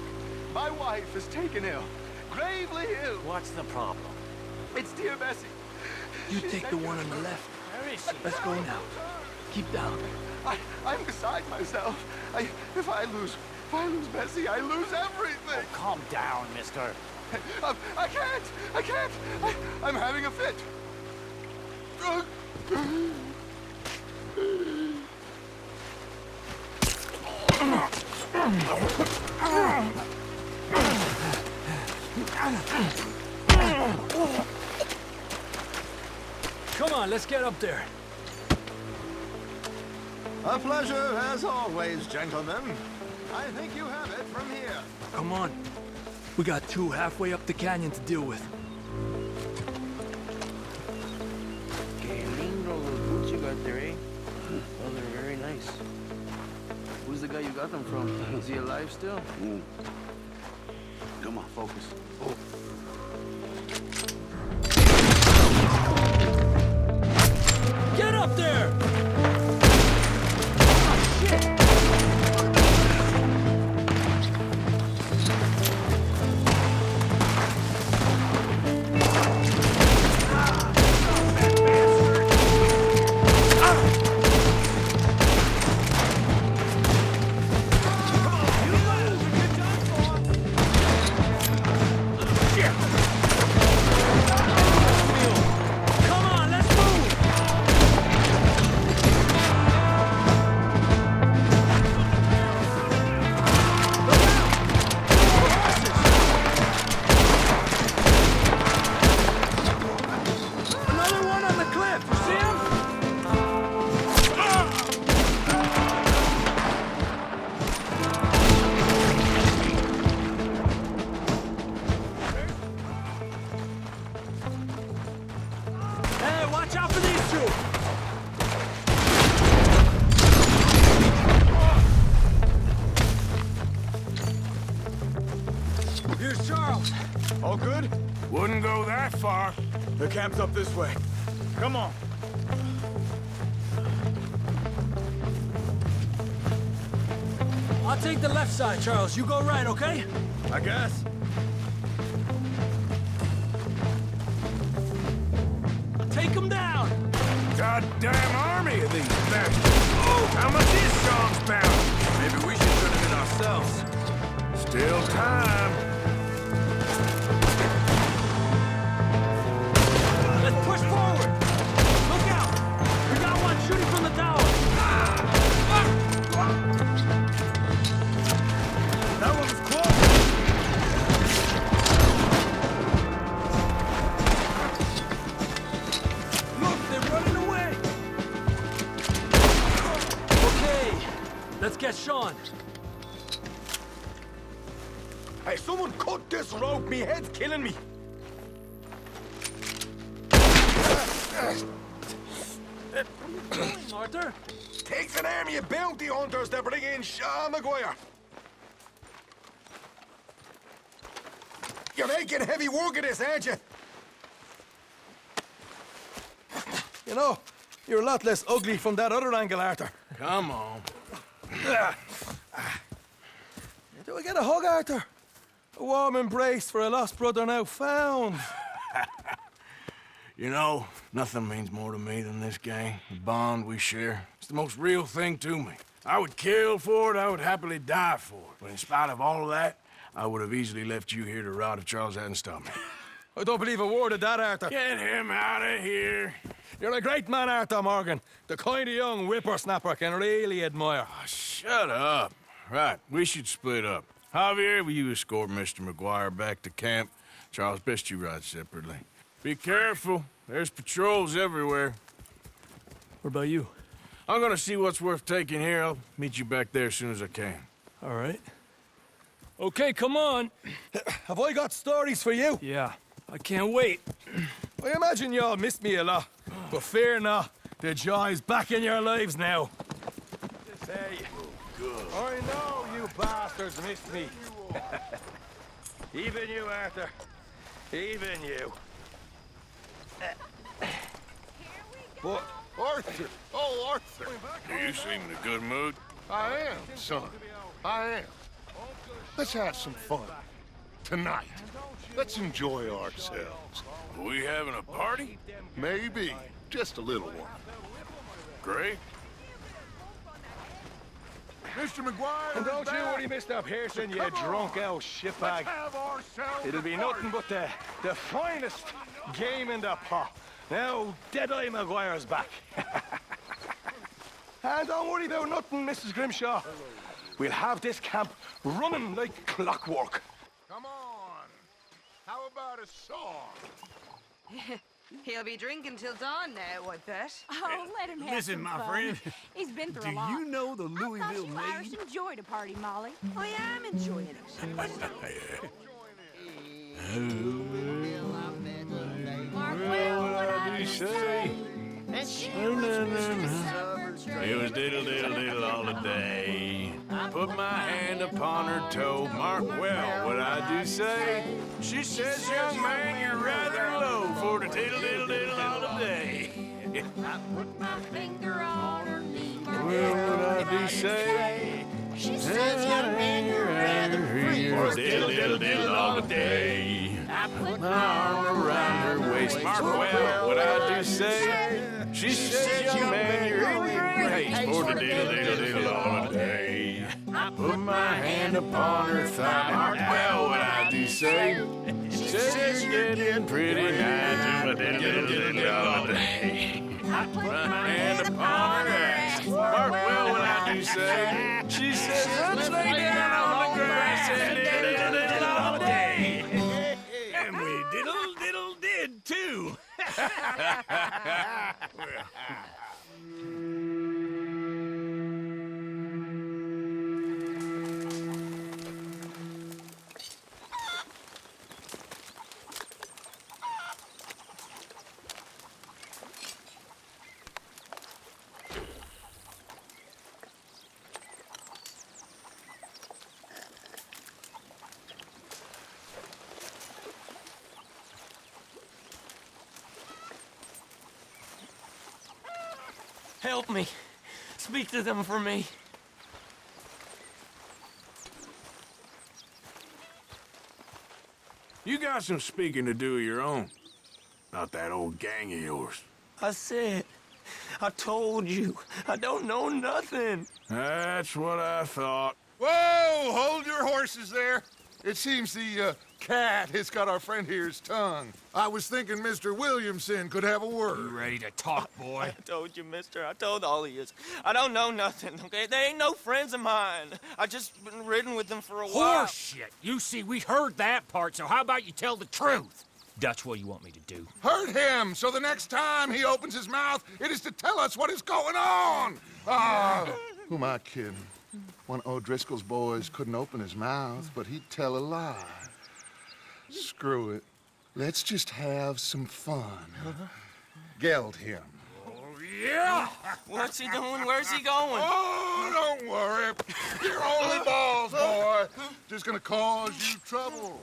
my wife is taken ill. Gravely ill. What's the problem? It's dear Bessie. You take the one on the left. Where is she? Let's go now. Keep down. I'm beside myself. If I lose Bessie, I lose everything. Oh, calm down, mister. I can't. I'm having a fit. Come on, let's get up there. A pleasure as always, gentlemen. I think you have it from here. Come on. We got two halfway up the canyon to deal with. Que lindo los boots you got there, eh? Oh, they're very nice. Who's the guy you got them from? Is he alive still? Come on, focus. Oh. Get up there! Here's Charles. All good? Wouldn't go that far. The camp's up this way. Come on. I'll take the left side, Charles. You go right, okay? I guess. Take him down! Goddamn army of these bastards! How much is Sean's bounty? Maybe we should turn him in ourselves. Still time. Let's push forward! Look out! We got one shooting from the tower! That one was close! Look, they're running away! Okay, let's get Sean. Hey, someone cut this rope! Me head's killing me! Arthur? Takes an army of bounty hunters to bring in Sean Mhyre. You're making heavy work of this, aren't you? You know, you're a lot less ugly from that other angle, Arthur. Come on. Do I get a hug, Arthur? A warm embrace for a lost brother now found. You know, nothing means more to me than this gang, the bond we share. It's the most real thing to me. I would kill for it, I would happily die for it. But in spite of all of that, I would have easily left you here to rot if Charles hadn't stopped me. I don't believe a word of that, Arthur. Get him out of here. You're a great man, Arthur Morgan. The kind of young whippersnapper can really admire. Oh, shut up. Right, we should split up. Javier, will you escort Mr. Mhyre back to camp? Charles, best you ride separately. Be careful. There's patrols everywhere. What about you? I'm gonna see what's worth taking here. I'll meet you back there as soon as I can. All right. Okay, come on. Have I got stories for you? Yeah, I can't wait. I imagine y'all missed me a lot, but fear not, the joy's back in your lives now. Hey, I know you bastards missed me. Even you, Arthur. Even you. But, Arthur! Oh, Arthur! You seem in a good mood. I am, son. I am. Let's have some fun. Tonight. Let's enjoy ourselves. Are we having a party? Maybe. Just a little one. Great. Mr. Mhyre! And don't you worry, Mr. Pearson, you drunk old shitbag. It'll be nothing but the finest game in the pot. Now, Deadeye Mhyre's back. And don't worry about nothing, Mrs. Grimshaw. We'll have this camp running like clockwork. Come on. How about a song? He'll be drinking till dawn now, I bet. Oh, let him have Listen, some my fun. friend, He's been through do a lot. you know the I Louisville thought you Irish maid? enjoyed a party, Molly. I am enjoying it. What did he say? It was diddle, diddle, diddle all the day. Put my hand upon her toe. Mark well what I do say. She says, young man, you're rather low for the diddle, diddle, diddle all the day. I put my finger on her knee. Well, what I do say? She says, young man, you're rather free. For diddle, diddle, diddle all the day. I put My arm around her waist. Mark well what I do say. She says, young man, you're in great haste for the diddle, diddle, diddle all the day. I put my hand upon her thigh. Mark well what I do say. She says, you're getting pretty nice to my diddle, diddle, diddle all the day. I put my hand upon her ass. Mark well what I do say. She says, let's lay down on the grass and diddle, diddle, diddle all the day. And we diddle, diddle, did, too. Help me. Speak to them for me. You got some speaking to do of your own. Not that old gang of yours. I said, I told you, I don't know nothing. That's what I thought. Whoa! Hold your horses there. It seems the cat has got our friend here's tongue. I was thinking Mr. Williamson could have a word. You ready to talk, boy? I told you, mister. I told all of you. I don't know nothing, okay? They ain't no friends of mine. I just been ridden with them for a while. Horseshit! You see, we heard that part, so how about you tell the truth? Dutch, what do you want me to do? Hurt him, so the next time he opens his mouth, it is to tell us what is going on. Who am I kidding? One of O'Driscoll's boys couldn't open his mouth, but he'd tell a lie. Screw it. Let's just have some fun. Geld him. Yeah! What's he doing? Where's he going? Oh, don't worry. You're only balls, boy. Just gonna cause you trouble.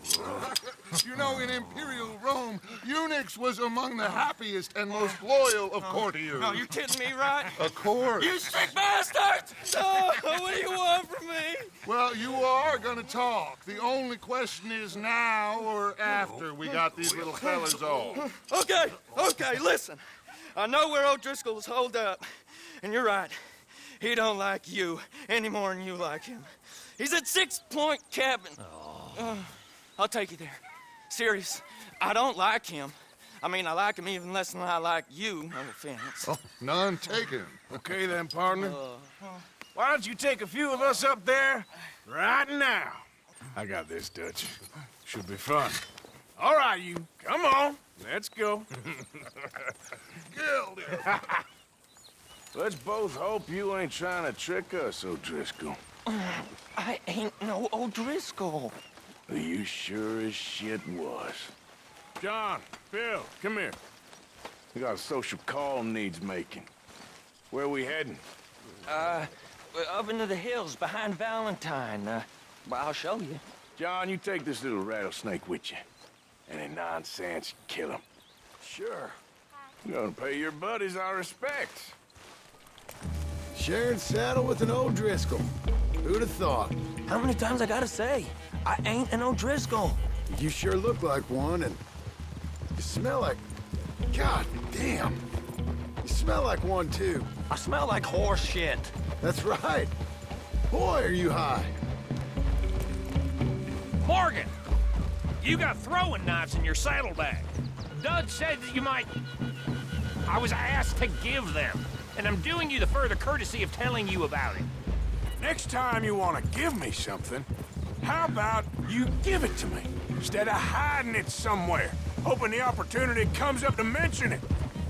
You know, in Imperial Rome, eunuchs was among the happiest and most loyal of courtiers. No, you kidding me, right? Of course. You sick bastard! Oh, what do you want from me? Well, you are gonna talk. The only question is now or after we got these little fellas off. Okay, listen. I know where O'Driscoll's holed up, and you're right. He don't like you any more than you like him. He's at 6 Point Cabin. I'll take you there. Serious, I don't like him. I mean, I like him even less than I like you, no offense. Oh, none taken. Okay then, partner. Why don't you take a few of us up there right now? I got this, Dutch. Should be fun. All right, you. Come on. Let's go. Killed him. Let's both hope you ain't trying to trick us, O'Driscoll. I ain't no O'Driscoll. You sure as shit was. John, Bill, come here. We got a social call needs making. Where are we heading? Up into the hills behind Valentine. Well, I'll show you. John, you take this little rattlesnake with you. Any nonsense, kill him. Sure. You're gonna pay your buddies our respects. Sharing saddle with an O'Driscoll. Who'd have thought? How many times I gotta say? I ain't an O'Driscoll. You sure look like one, and you smell like... God damn. You smell like one, too. I smell like horse shit. That's right. Boy, are you high. Morgan! You got throwing knives in your saddlebag. Dutch said that you might... I was asked to give them, and I'm doing you the further courtesy of telling you about it. Next time you want to give me something, how about you give it to me, instead of hiding it somewhere, hoping the opportunity comes up to mention it?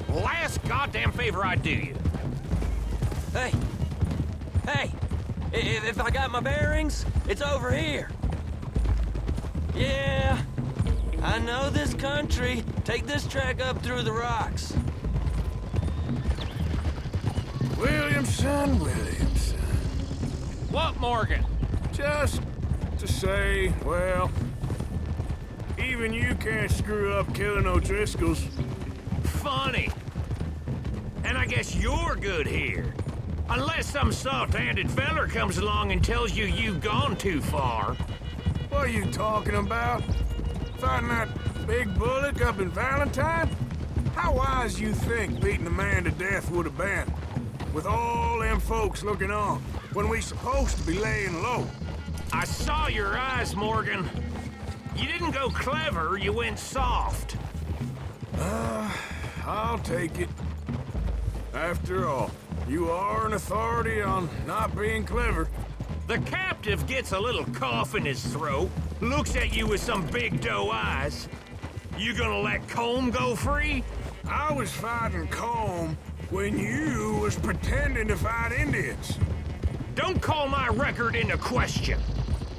Last goddamn favor I do you. Hey, if I got my bearings, it's over here. Yeah, I know this country. Take this track up through the rocks. Williamson. What, Morgan? Just to say, well, even you can't screw up killing O'Driscolls. Funny. And I guess you're good here. Unless some soft-handed feller comes along and tells you you've gone too far. What are you talking about? Fighting that big bullock up in Valentine? How wise you think beating a man to death would have been? With all them folks looking on, when we supposed to be laying low. I saw your eyes, Morgan. You didn't go clever, you went soft. I'll take it. After all, you are an authority on not being clever. The captive gets a little cough in his throat, looks at you with some big doe eyes. You gonna let Combe go free? I was fighting Combe when you was pretending to fight Indians. Don't call my record into question.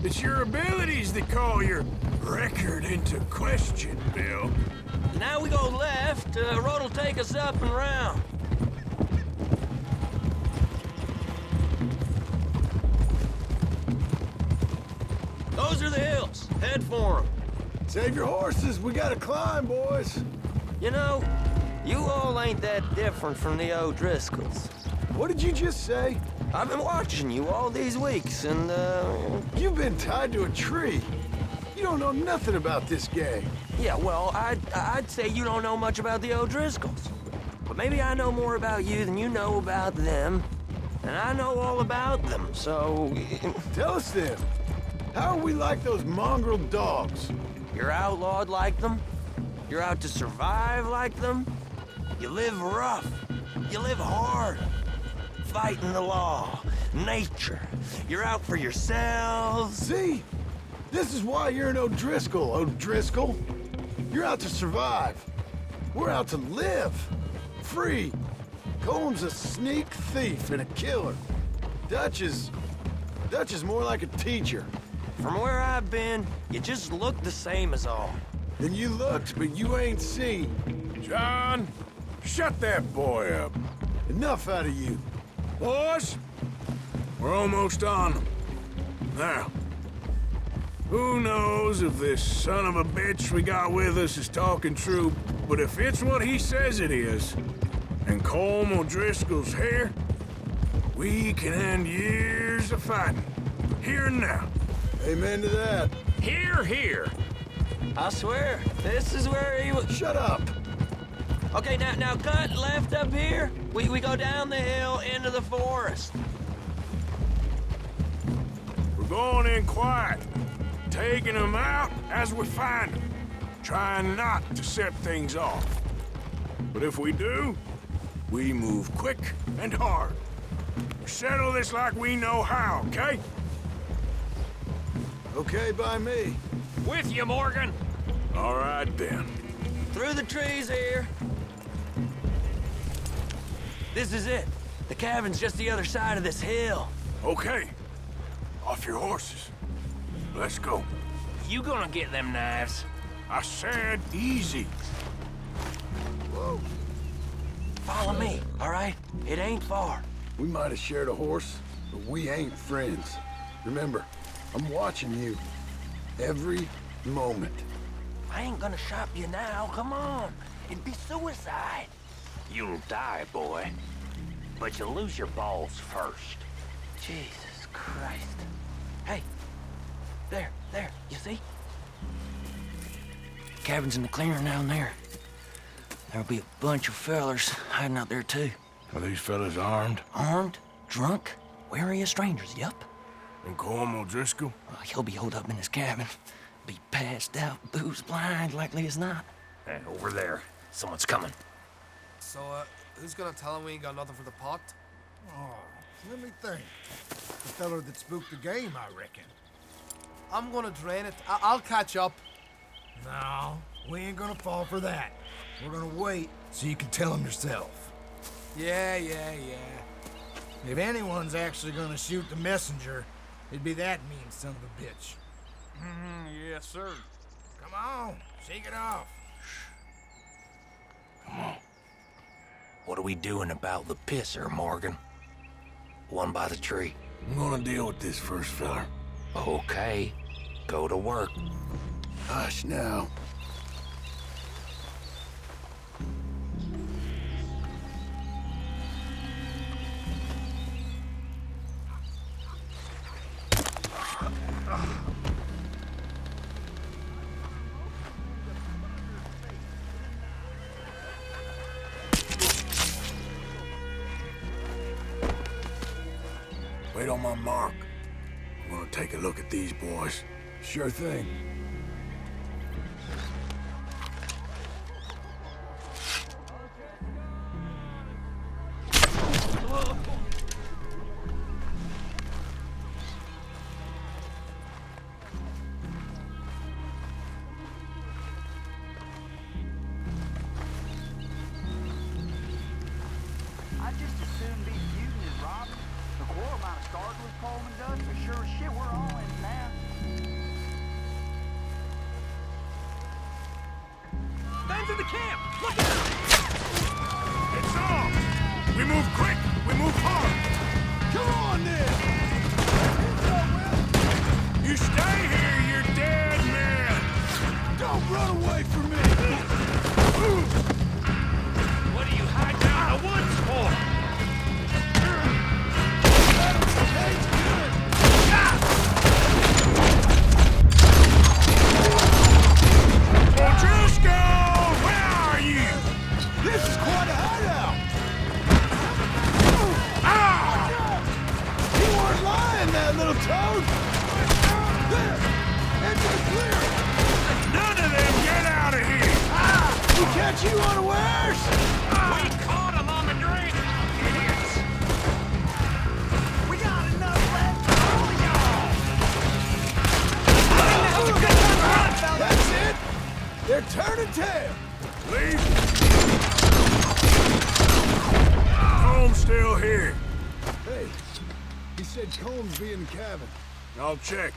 It's your abilities that call your record into question, Bill. Now we go left. Road'll take us up and round. Those are the hills. Head for them. Save your horses. We gotta climb, boys. You know, you all ain't that different from the O'Driscolls. What did you just say? I've been watching you all these weeks, and, You've been tied to a tree. You don't know nothing about this gang. Yeah, well, I'd say you don't know much about the O'Driscolls. But maybe I know more about you than you know about them. And I know all about them, so... Tell us then. How are we like those mongrel dogs? You're outlawed like them. You're out to survive like them. You live rough. You live hard. Fighting the law, nature. You're out for yourselves. See? This is why you're an O'Driscoll, O'Driscoll. You're out to survive. We're out to live. Free. Cole's a sneak thief and a killer. Dutch is more like a teacher. From where I've been, you just look the same as all. Then you looked, but you ain't seen. John, shut that boy up. Enough out of you. Boys, we're almost on them. Now, who knows if this son of a bitch we got with us is talking true, but if it's what he says it is, and Colm O'Driscoll's here, we can end years of fighting. Here and now. Amen to that. Here, here. I swear, this is where he was... Shut up. Okay, now cut left up here. We go down the hill into the forest. We're going in quiet, taking them out as we find them, trying not to set things off. But if we do, we move quick and hard. We settle this like we know how, okay? Okay by me. With you, Morgan. All right, then. Through the trees here. This is it. The cabin's just the other side of this hill. Okay. Off your horses. Let's go. You gonna get them knives? I said easy. Whoa. Follow me, all right? It ain't far. We might have shared a horse, but we ain't friends. Remember, I'm watching you. Every moment. I ain't gonna shop you now, come on. It'd be suicide. You'll die, boy. But you'll lose your balls first. Jesus Christ. Hey, there, you see? Cabin's in the clearing down there. There'll be a bunch of fellers hiding out there, too. Are these fellas armed? Armed? Drunk? Wary of strangers, yup. And Colm O'Driscoll? He'll be holed up in his cabin. Be passed out, booze blind, likely as not. Hey, over there. Someone's coming. So, who's gonna tell him we ain't got nothing for the pot? Oh, let me think. The feller that spooked the game, I reckon. I'm gonna drain it. I'll catch up. No, we ain't gonna fall for that. We're gonna wait so you can tell him yourself. Yeah. If anyone's actually gonna shoot the messenger, it'd be that mean son of a bitch. Yes, sir. Come on, shake it off. Come on. What are we doing about the pisser, Morgan? One by the tree. I'm gonna deal with this first, fella. Okay. Go to work. Hush now. Wait on my mark. I'm gonna take a look at these boys. Sure thing. I'd just as soon be feuding as robbing. The quarrel might have started with Coleman Dutch, but sure as shit, we're all in it now. Man's in the camp! Look out! It's on! We move quick! We move hard! Come on, then! You stay here, you dead man! Don't run away from me! What are you hiding out in the woods for? that you unawares? We caught him on the drink! Idiots! We got enough left for all of y'all! Now's a good time to run, fella! That's it! They're turning tail! Leave! Comb's still here. Hey, he said Combs be in the cabin. I'll check.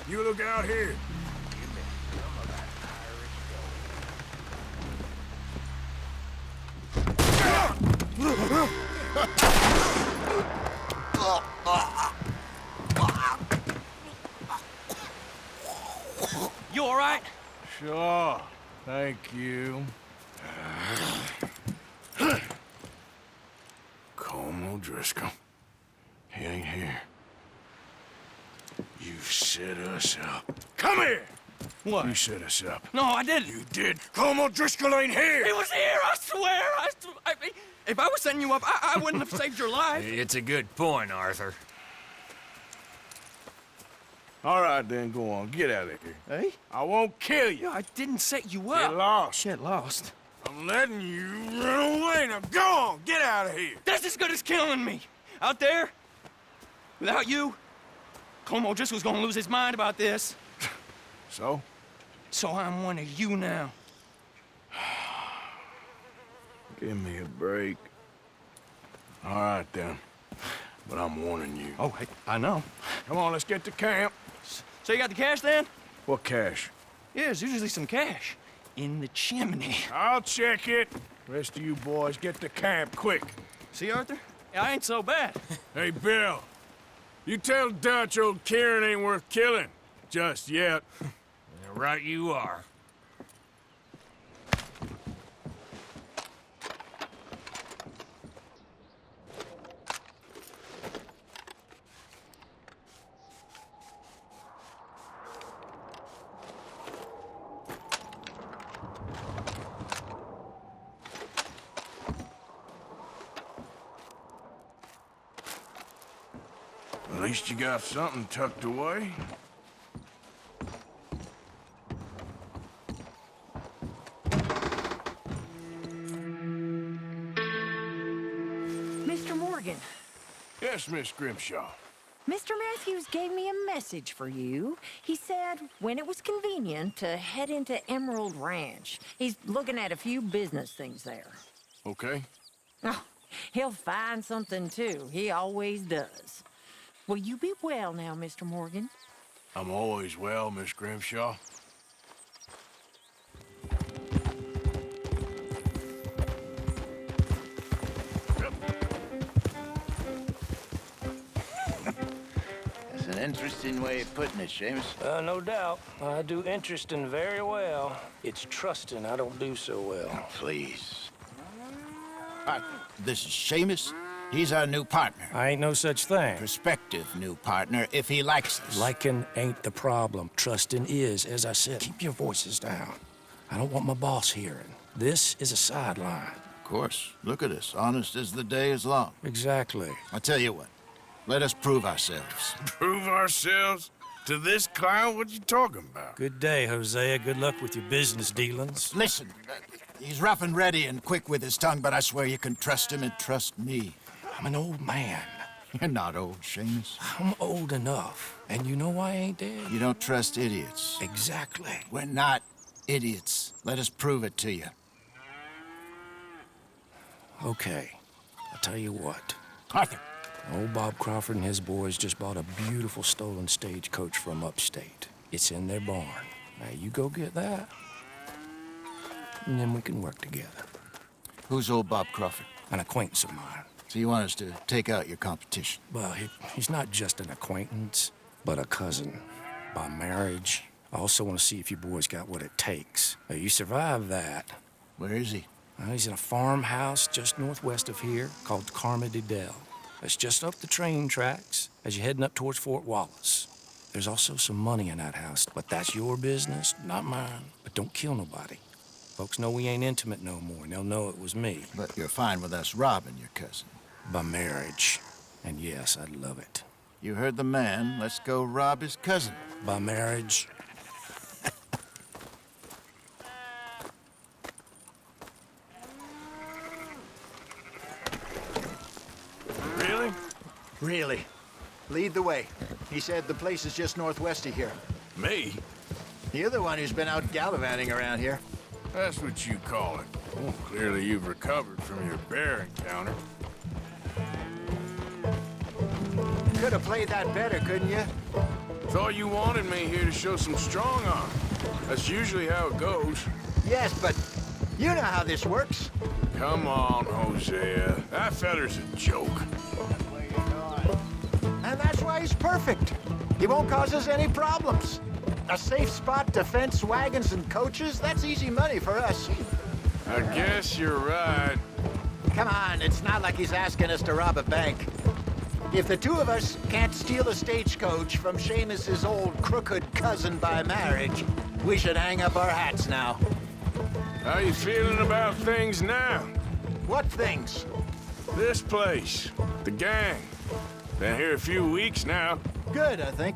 You look out here. You all right? Sure. Thank you. Colm O'Driscoll. He ain't here. You set us up. Come here! What? You set us up. No, I didn't. You did. Colm O'Driscoll ain't here! He was here, I swear! If I was setting you up, I wouldn't have saved your life. It's a good point, Arthur. All right, then, go on. Get out of here. Hey? I won't kill you. I didn't set you up. Get lost. Shit, lost. I'm letting you run away. Now go on. Get out of here. That's as good as killing me. Out there, without you, Colm O'Driscoll's gonna lose his mind about this. So? So I'm one of you now. Give me a break. All right, then. But I'm warning you. Oh, hey, I know. Come on, let's get to camp. So you got the cash then? What cash? Yeah, there's usually some cash in the chimney. I'll check it. Rest of you boys, get to camp, quick. See, Arthur? I ain't so bad. Hey, Bill. You tell Dutch old Kieran ain't worth killing. Just yet. Right you are. At least you got something tucked away. Mr. Morgan, Yes, Miss Grimshaw. Mr. Matthews gave me a message for you. He said when it was convenient to head into Emerald Ranch. He's looking at a few business things there. Okay. Oh, he'll find something too. He always does. Will you be well now, Mr. Morgan? I'm always well, Miss Grimshaw. That's an interesting way of putting it, Seamus. No doubt. I do interesting very well. It's trusting I don't do so well. Oh, please. This is Seamus. He's our new partner. I ain't no such thing. Prospective new partner, if he likes us. Liking ain't the problem. Trusting is. As I said, keep your voices down. I don't want my boss hearing. This is a sideline. Of course. Look at us. Honest as the day is long. Exactly. I'll tell you what. Let us prove ourselves. Prove ourselves? To this clown? What you talking about? Good day, Hosea. Good luck with your business dealings. Listen, he's rough and ready and quick with his tongue, but I swear you can trust him and trust me. I'm an old man. You're not old, Seamus. I'm old enough. And you know why I ain't dead? You don't trust idiots. Exactly. We're not idiots. Let us prove it to you. Okay. I'll tell you what. Arthur. Old Bob Crawford and his boys just bought a beautiful stolen stagecoach from upstate. It's in their barn. Now you go get that, and then we can work together. Who's old Bob Crawford? An acquaintance of mine. So you want us to take out your competition? Well, he's not just an acquaintance, but a cousin. By marriage. I also want to see if you boys got what it takes. Now, you survive that. Where is he? He's in a farmhouse just northwest of here called Carmody Dell. It's just up the train tracks as you're heading up towards Fort Wallace. There's also some money in that house, but that's your business, not mine. But don't kill nobody. Folks know we ain't intimate no more, and they'll know it was me. But you're fine with us robbing your cousin. By marriage. And yes, I'd love it. You heard the man. Let's go rob his cousin. By marriage. Really. Lead the way. He said the place is just northwest of here. Me? You're the one who's been out gallivanting around here. That's what you call it. Well, clearly you've recovered from your bear encounter. Could have played that better, couldn't you? Thought you wanted me here to show some strong arm. That's usually how it goes. Yes, but you know how this works. Come on, Hosea. That feller's a joke. And that's why he's perfect. He won't cause us any problems. A safe spot to fence wagons and coaches, that's easy money for us. I guess you're right. Come on, it's not like he's asking us to rob a bank. If the two of us can't steal a stagecoach from Seamus's old crooked cousin by marriage, we should hang up our hats now. How you feeling about things now? What things? This place. The gang. Been here a few weeks now. Good, I think.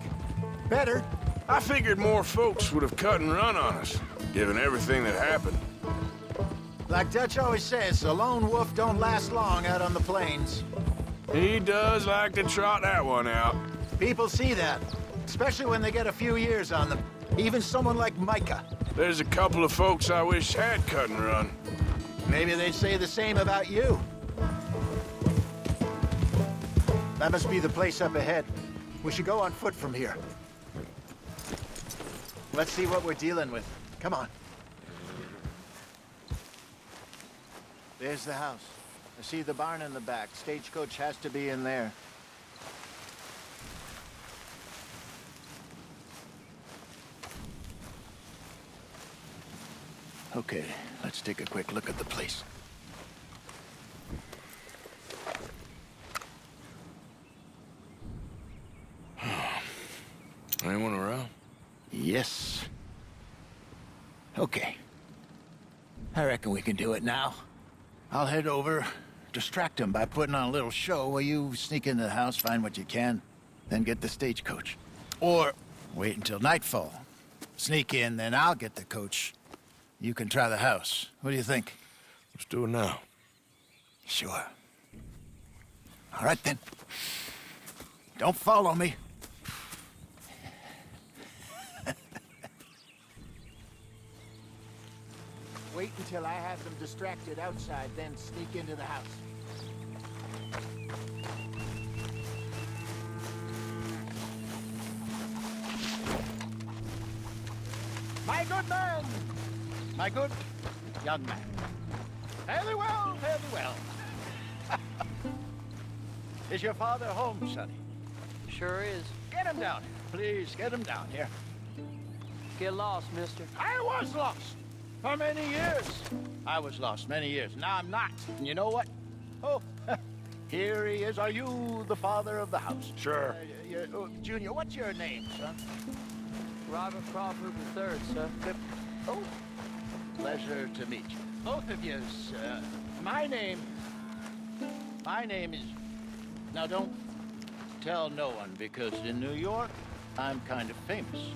Better. I figured more folks would have cut and run on us, given everything that happened. Like Dutch always says, a lone wolf don't last long out on the plains. He does like to trot that one out. People see that, especially when they get a few years on them. Even someone like Mhyre. There's a couple of folks I wish had cut and run. Maybe they'd say the same about you. That must be the place up ahead. We should go on foot from here. Let's see what we're dealing with. Come on. There's the house. I see the barn in the back. Stagecoach has to be in there. Okay, let's take a quick look at the place. Anyone around? Yes. Okay. I reckon we can do it now. I'll head over, distract him by putting on a little show while you sneak into the house, find what you can, then get the stagecoach. Or wait until nightfall. Sneak in, then I'll get the coach. You can try the house. What do you think? Let's do it now. Sure. All right, then. Don't follow me. Wait until I have them distracted outside, then sneak into the house. My good man! My good young man. Fairly well, fairly well. Is your father home, Sonny? Sure is. Get him down here. Please, get him down here. Get lost, mister. I was lost for many years. I was lost many years. Now I'm not. And you know what? Oh, here he is. Are you the father of the house? Sure. Junior, what's your name, son? Robert Crawford III, sir. Oh, pleasure to meet you. Both of you, sir. My name is... Now, don't tell no one, because in New York, I'm kind of famous.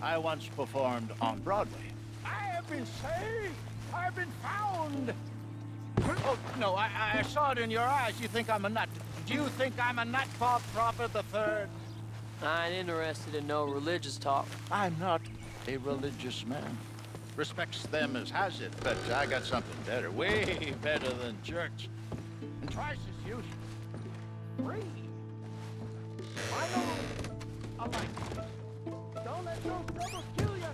I once performed on Broadway. I have been saved! I've been found! Oh, no, I saw it in your eyes. You think I'm a nut. Do you think I'm a nut, Bob Crawford III? I ain't interested in no religious talk. I'm not a religious man. Respects them as has it, but I got something better, way better than church. And twice as useful. Free. I know. I like it. Don't let those troubles kill you.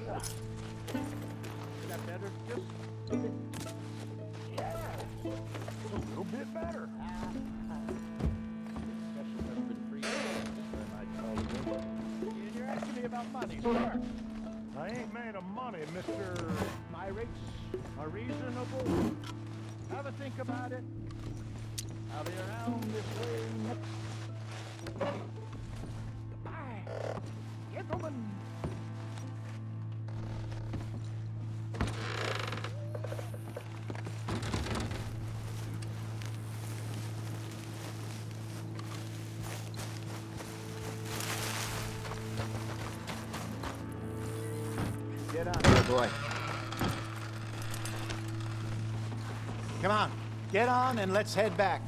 Yeah. Is that better? Just a bit. Yeah. A little bit better. You're asking me about money, sir. I ain't made of money, Mr. My rates are reasonable. Have a think about it. I'll be around this way next. Goodbye, gentlemen. Get on here, boy. Come on, get on and let's head back.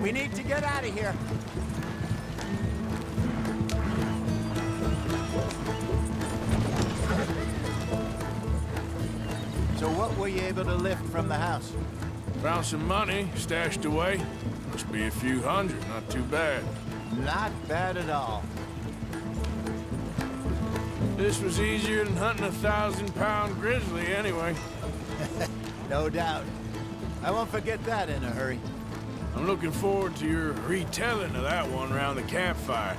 We need to get out of here. So what were you able to lift from the house? Found some money stashed away. Must be a few hundred, not too bad. Not bad at all. This was easier than hunting a 1,000-pound grizzly anyway. No doubt. I won't forget that in a hurry. I'm looking forward to your retelling of that one around the campfire.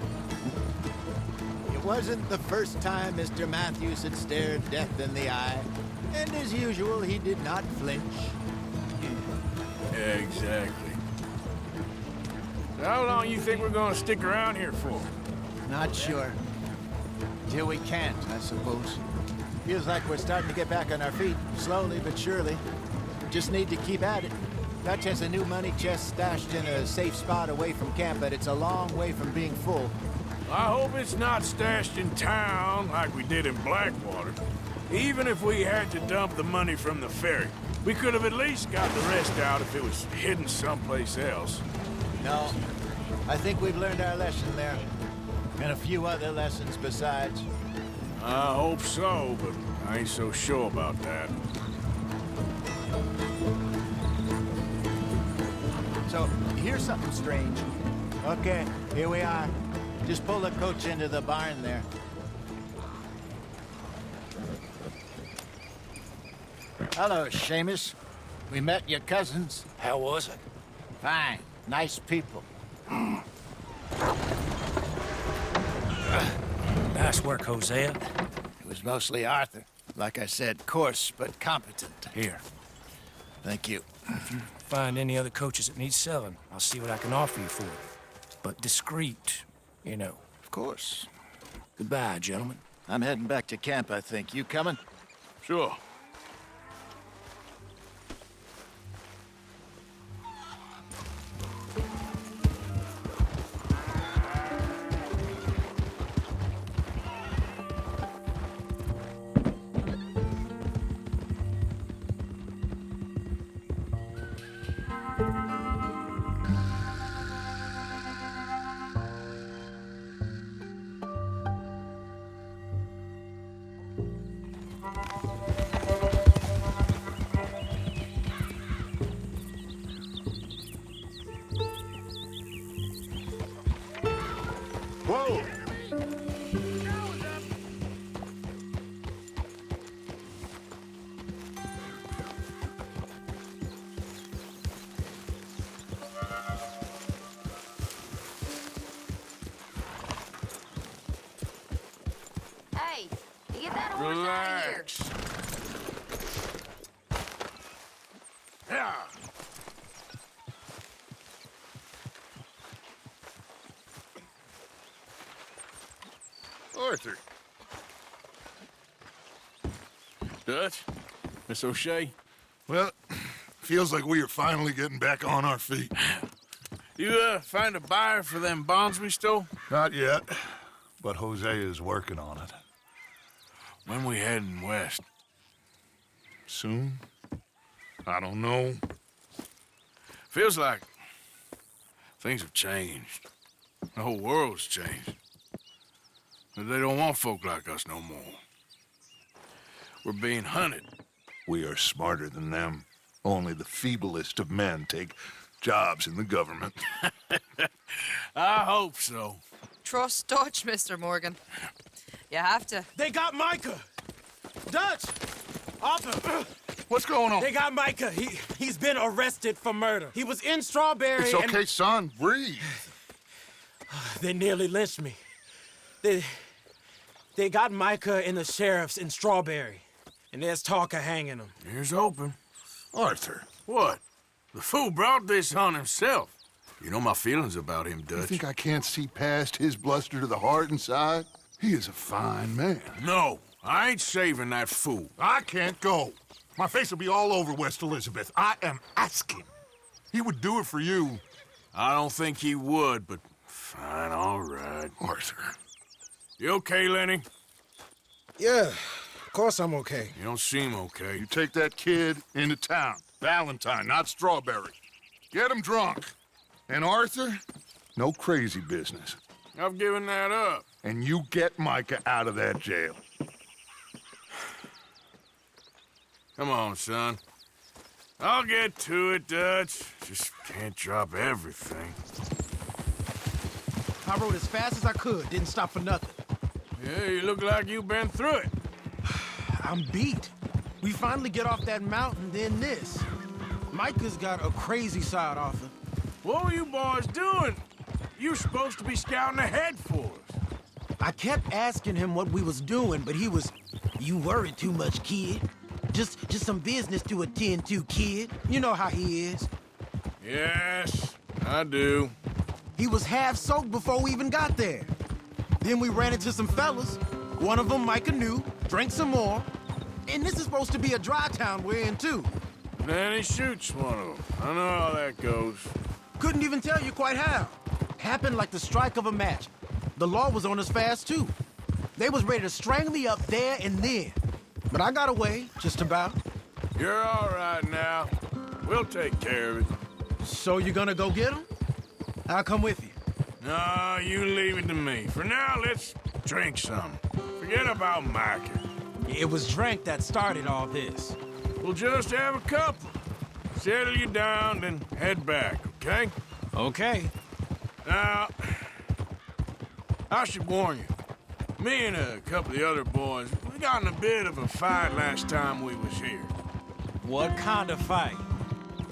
It wasn't the first time Mr. Matthews had stared death in the eye. And as usual, he did not flinch. Yeah, exactly. So how long you think we're gonna stick around here for? Not sure. Till we can't, I suppose. Feels like we're starting to get back on our feet, slowly but surely. Just need to keep at it. Dutch has a new money chest stashed in a safe spot away from camp, but it's a long way from being full. I hope it's not stashed in town like we did in Blackwater. Even if we had to dump the money from the ferry, we could have at least got the rest out if it was hidden someplace else. No, I think we've learned our lesson there. And a few other lessons besides. I hope so, but I ain't so sure about that. So, here's something strange. Okay, here we are. Just pull the coach into the barn there. Hello, Seamus. We met your cousins. How was it? Fine. Nice people. Nice work, Hosea. It was mostly Arthur. Like I said, coarse but competent. Here. Thank you. If you find any other coaches that need selling, I'll see what I can offer you for it. But discreet, you know. Of course. Goodbye, gentlemen. I'm heading back to camp, I think. You coming? Sure. Whoa! Hey, you get that horse out of here. Relax. Yeah. Arthur. Dutch? Miss O'Shea? Well, feels like we are finally getting back on our feet. You, find a buyer for them bonds we stole? Not yet, but Hosea is working on it. When we heading west? Soon? I don't know. Feels like things have changed. The whole world's changed. But they don't want folk like us no more. We're being hunted. We are smarter than them. Only the feeblest of men take jobs in the government. I hope so. Trust Dutch, Mr. Morgan. You have to. They got Mhyre! Dutch! Arthur! What's going on? They got Mhyre. He's been arrested for murder. He was in Strawberry. It's okay, son. Breathe. They nearly lynched me. They got Mhyre and the sheriffs in Strawberry. And there's talk of hanging him. Here's open. Arthur. What? The fool brought this on himself. You know my feelings about him, Dutch. You think I can't see past his bluster to the heart inside? He is a fine man. No, I ain't saving that fool. I can't go. My face will be all over West Elizabeth. I am asking. He would do it for you. I don't think he would, but fine, all right. Arthur. You okay, Lenny? Yeah, of course I'm okay. You don't seem okay. You take that kid into town. Valentine, not Strawberry. Get him drunk. And Arthur, no crazy business. I've given that up. And you get Micah out of that jail. Come on, son. I'll get to it, Dutch. Just can't drop everything. I rode as fast as I could, didn't stop for nothing. Yeah, you look like you've been through it. I'm beat. We finally get off that mountain, then this. Micah's got a crazy side, Arthur. What were you boys doing? You were supposed to be scouting ahead for us. I kept asking him what we was doing, but he was, "You worry too much, kid. Just some business to attend to, kid. You know how he is." Yes, I do. He was half soaked before we even got there. Then we ran into some fellas. One of them Micah knew, drank some more. And this is supposed to be a dry town we're in, too. Then he shoots one of them. I know how that goes. Couldn't even tell you quite how. Happened like the strike of a match. The law was on us fast, too. They was ready to strangle me up there and then. But I got away, just about. You're all right now. We'll take care of it. So you gonna go get him? I'll come with you. No, you leave it to me. For now, let's drink some. Forget about Micah. It was drink that started all this. We'll just have a couple. Settle you down, then head back, okay? Okay. Now, I should warn you. Me and a couple of the other boys, we got in a bit of a fight last time we was here. What kind of fight?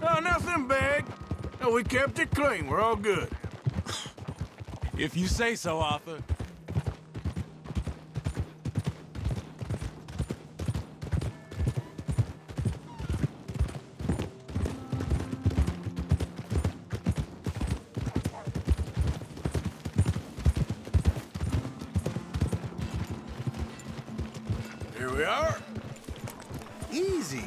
Oh, nothing big. No, we kept it clean. We're all good. If you say so, Arthur. Here we are. Easy.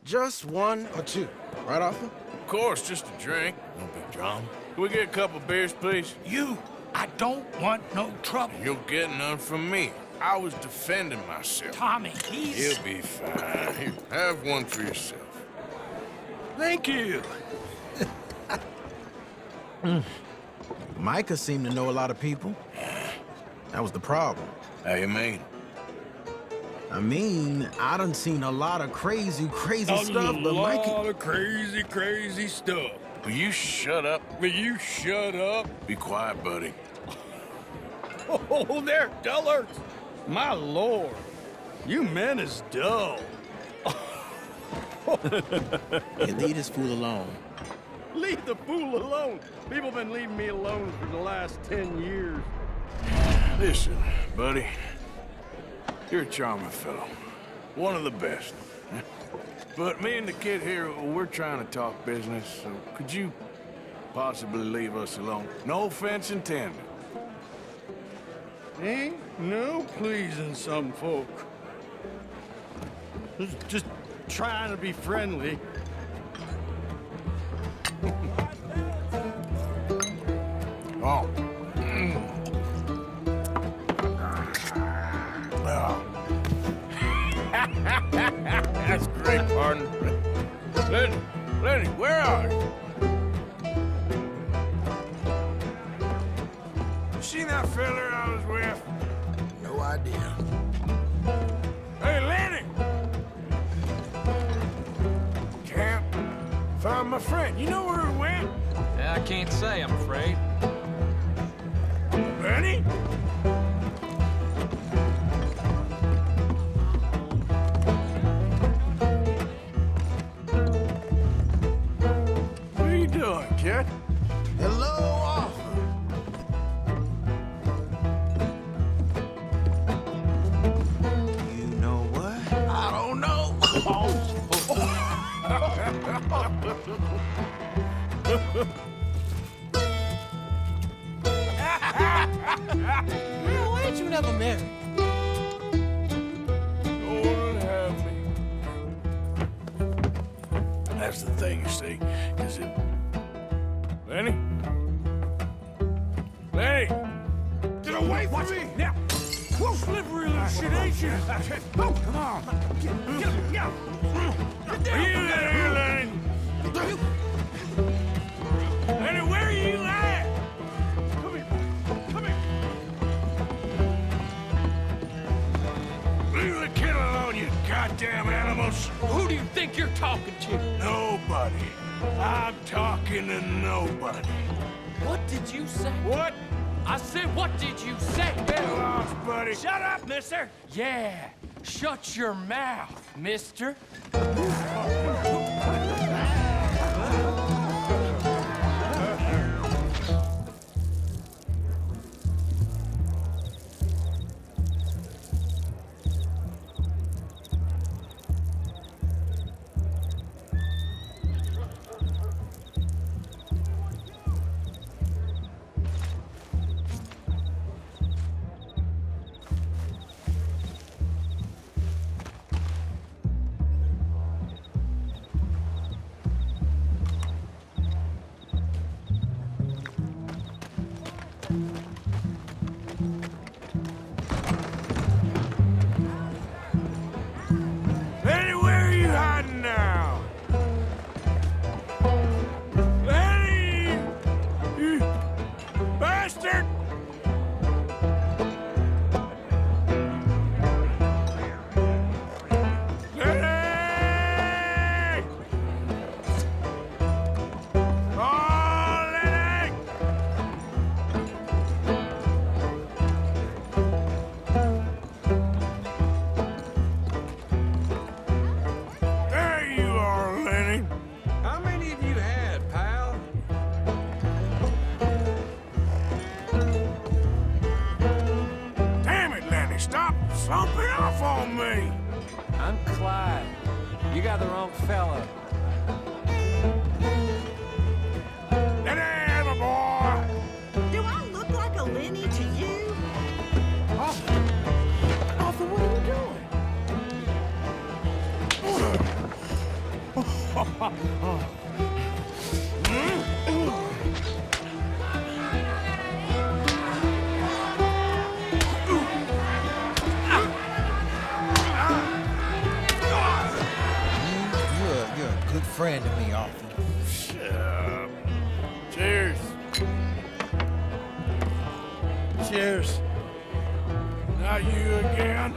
Just one or two, right, Arthur? Of course, just a drink. No big drama. Can we get a couple beers, please? I don't want no trouble. You'll get none from me. I was defending myself. Tommy, he's... He'll be fine. Here, have one for yourself. Thank you. Micah seemed to know a lot of people. That was the problem. How you mean? I mean, I done seen a lot of crazy stuff, but Micah... A lot of crazy stuff. Will you shut up? Will you shut up? Be quiet, buddy. Oh, they're dullards. My lord. You men is dull. Hey, leave this fool alone. Leave the fool alone. People been leaving me alone for the last 10 years. Listen, buddy. You're a charming fellow. One of the best. But me and the kid here, we're trying to talk business, so could you possibly leave us alone? No offense intended. Ain't no pleasing some folk. Just trying to be friendly. Oh. That's great, pardon. Lenny, where are you? You seen that fella I was with? No idea. Hey, Lenny! Can't find my friend. You know where he went? I can't say, I'm afraid. Lenny? What are you doing, kid? Hello, Arthur. Well, why ain't you never married? Lord have me. That's the thing, you see, because it... Lenny? Lenny! Get away from me! Now! Whoa, slippery little shit, ain't you? Oh, come on! Get down! Get down! Are you there, Lenny? Lenny, where are you at? Come here! Come here! Leave the kid alone, you goddamn animals! Who do you think you're talking to? Nobody. I'm talking to nobody. What did you say? What? I said, what did you say? Get lost, buddy. Shut up, mister. Yeah, shut your mouth, mister. Lenny, where are you hiding now? Lenny! You bastard! Lenny! Oh, Lenny! There you are, Lenny. How many have you had, pal? Damn it, Lenny, stop slumping off on me. I'm Clyde. You got the wrong fella. Lenny, my boy. Do I look like a Lenny to you? Arthur, what are you doing? You're a good friend to me, Arthur. Shut up. Cheers. Cheers. Not you again?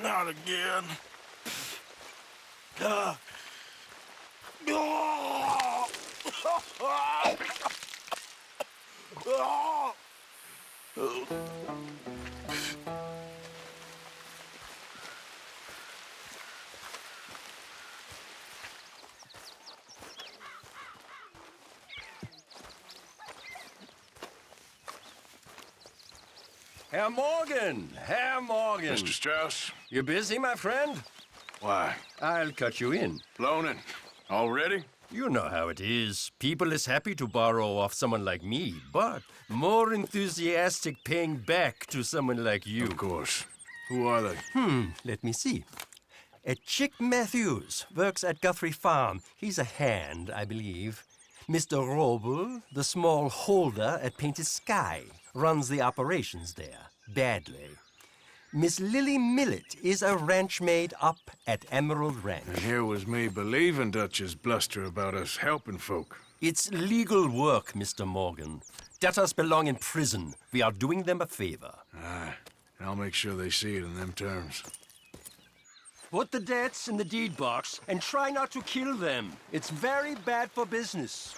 Not again. Herr Morgan! Herr Morgan! Mr. Strauss? You busy, my friend? Why? I'll cut you in. Blown in. Already? You know how it is. People is happy to borrow off someone like me, but more enthusiastic paying back to someone like you. Of course. Who are they? Let me see. Chick Matthews works at Guthrie Farm. He's a hand, I believe. Mr. Roble, the small holder at Painted Sky, runs the operations there, badly. Miss Lily Millet is a ranch maid up at Emerald Ranch. And here was me believing Dutch's bluster about us helping folk. It's legal work, Mr. Morgan. Debtors belong in prison. We are doing them a favor. Aye, and I'll make sure they see it in them terms. Put the debts in the deed box and try not to kill them. It's very bad for business.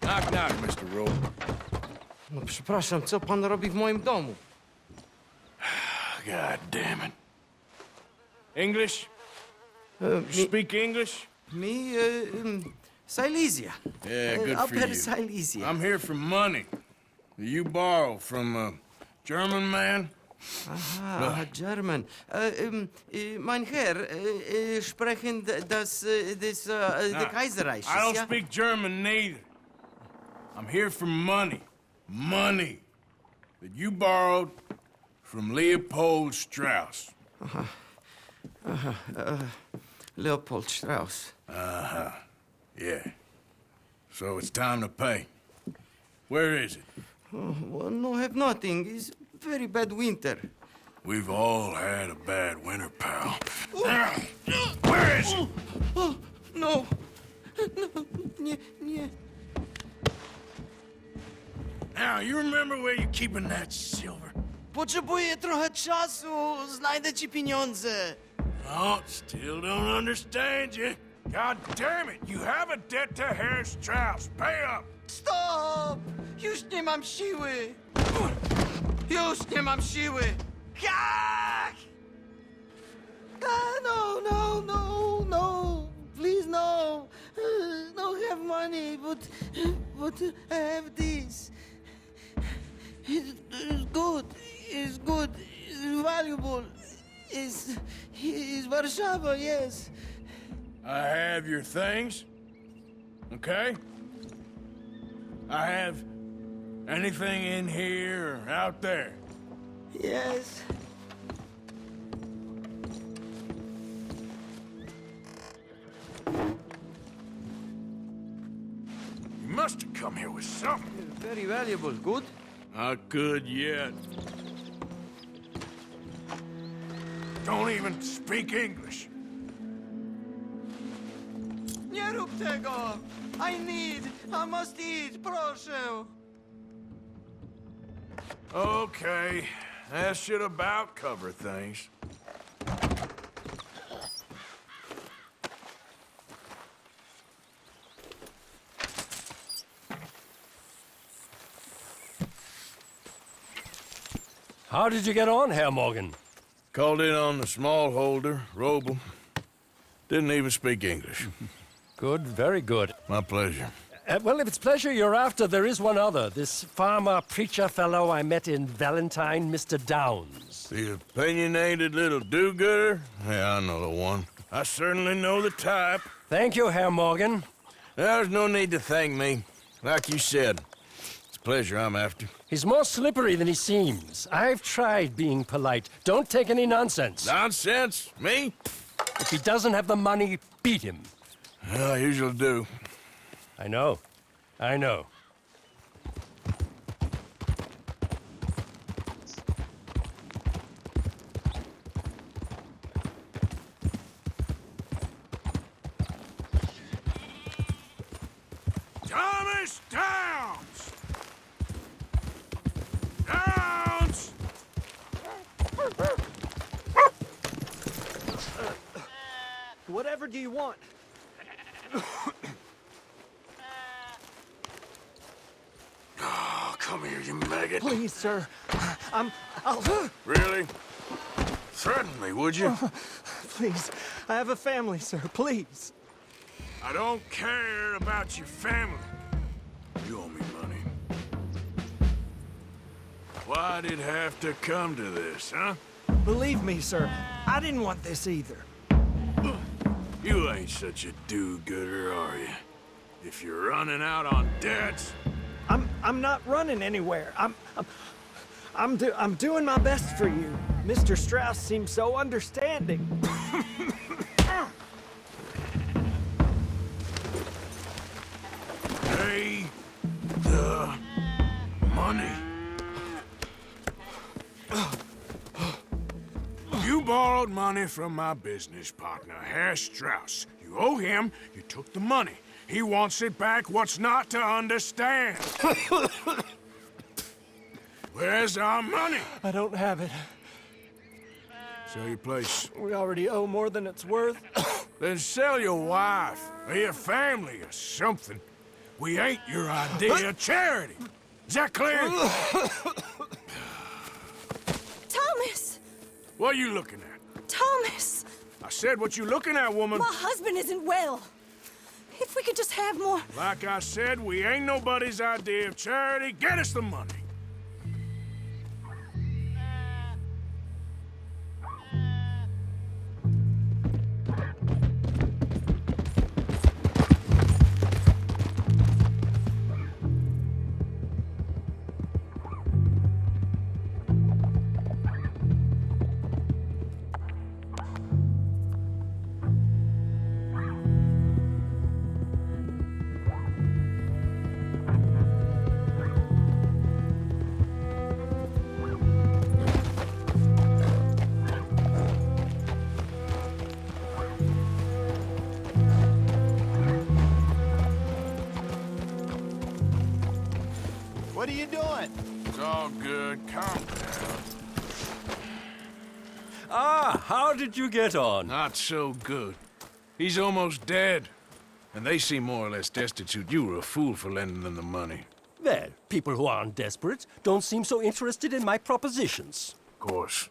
Knock, knock, Mr. Rowe. No przepraszam, co pan robi w moim domu? God damn it. English? Speak English? Me, Silesia. Yeah, good for Upper you. Silesia. I'm here for money. You borrow from a German man? Aha, German. Mein Herr, sprechen the Kaiserreich. I don't speak German neither. I'm here for money. Money that you borrowed from Leopold Strauss. Leopold Strauss. Yeah. So it's time to pay. Where is it? Well, no, have nothing. It's very bad winter. We've all had a bad winter, pal. Where is it? No. No, nie. Now, you remember where you're keeping that silver? Potrzebuję trochę czasu. Znajdę ci pieniądze. Oh, still don't understand you. God damn it! You have a debt to Herr Strauss. Pay up! Stop! Już nie mam siły. Już nie mam siły. Jak? No. Please, no. No have money, but I have this. It's good. It's good. It's valuable. It's Warszawa, yes. I have your things, okay? I have anything in here or out there. Yes. You must have come here with something. Very valuable. Good? Not good yet. Don't even speak English. Nie rób tego! I must eat, proszę! Okay, that should about cover things. How did you get on, Herr Morgan? Called in on the small holder, Roble. Didn't even speak English. Good, very good. My pleasure. Well, if it's pleasure you're after, there is one other. This farmer preacher fellow I met in Valentine, Mr. Downs. The opinionated little do-gooder? Yeah, I know the one. I certainly know the type. Thank you, Herr Morgan. There's no need to thank me. Like you said, it's pleasure I'm after. He's more slippery than he seems. I've tried being polite. Don't take any nonsense. Nonsense? Me? If he doesn't have the money, beat him. Well, I usually do. I know. Thomas Downs! Downs! Whatever do you want? Oh, come here, you maggot. Please, sir. I'll... Really? Threaten me, would you? Please. I have a family, sir. Please. I don't care about your family. You owe me money. Why'd it have to come to this, huh? Believe me, sir. I didn't want this either. You ain't such a do-gooder, are you? If you're running out on debts... I'm not running anywhere. I'm doing my best for you. Mr. Strauss seems so understanding. Pay the money. You borrowed money from my business partner, Herr Strauss. You owe him, you took the money. He wants it back. What's not to understand? Where's our money? I don't have it. Sell your place. We already owe more than it's worth. Then sell your wife, or your family, or something. We ain't your idea of charity. Is that clear? Thomas! What are you looking at? Thomas! I said, what you looking at, woman? My husband isn't well. If we could just have more... Like I said, we ain't nobody's idea of charity. Get us the money. What are you doing? It's all good. Calm down. Ah, how did you get on? Not so good. He's almost dead. And they seem more or less destitute. You were a fool for lending them the money. Well, people who aren't desperate don't seem so interested in my propositions. Of course.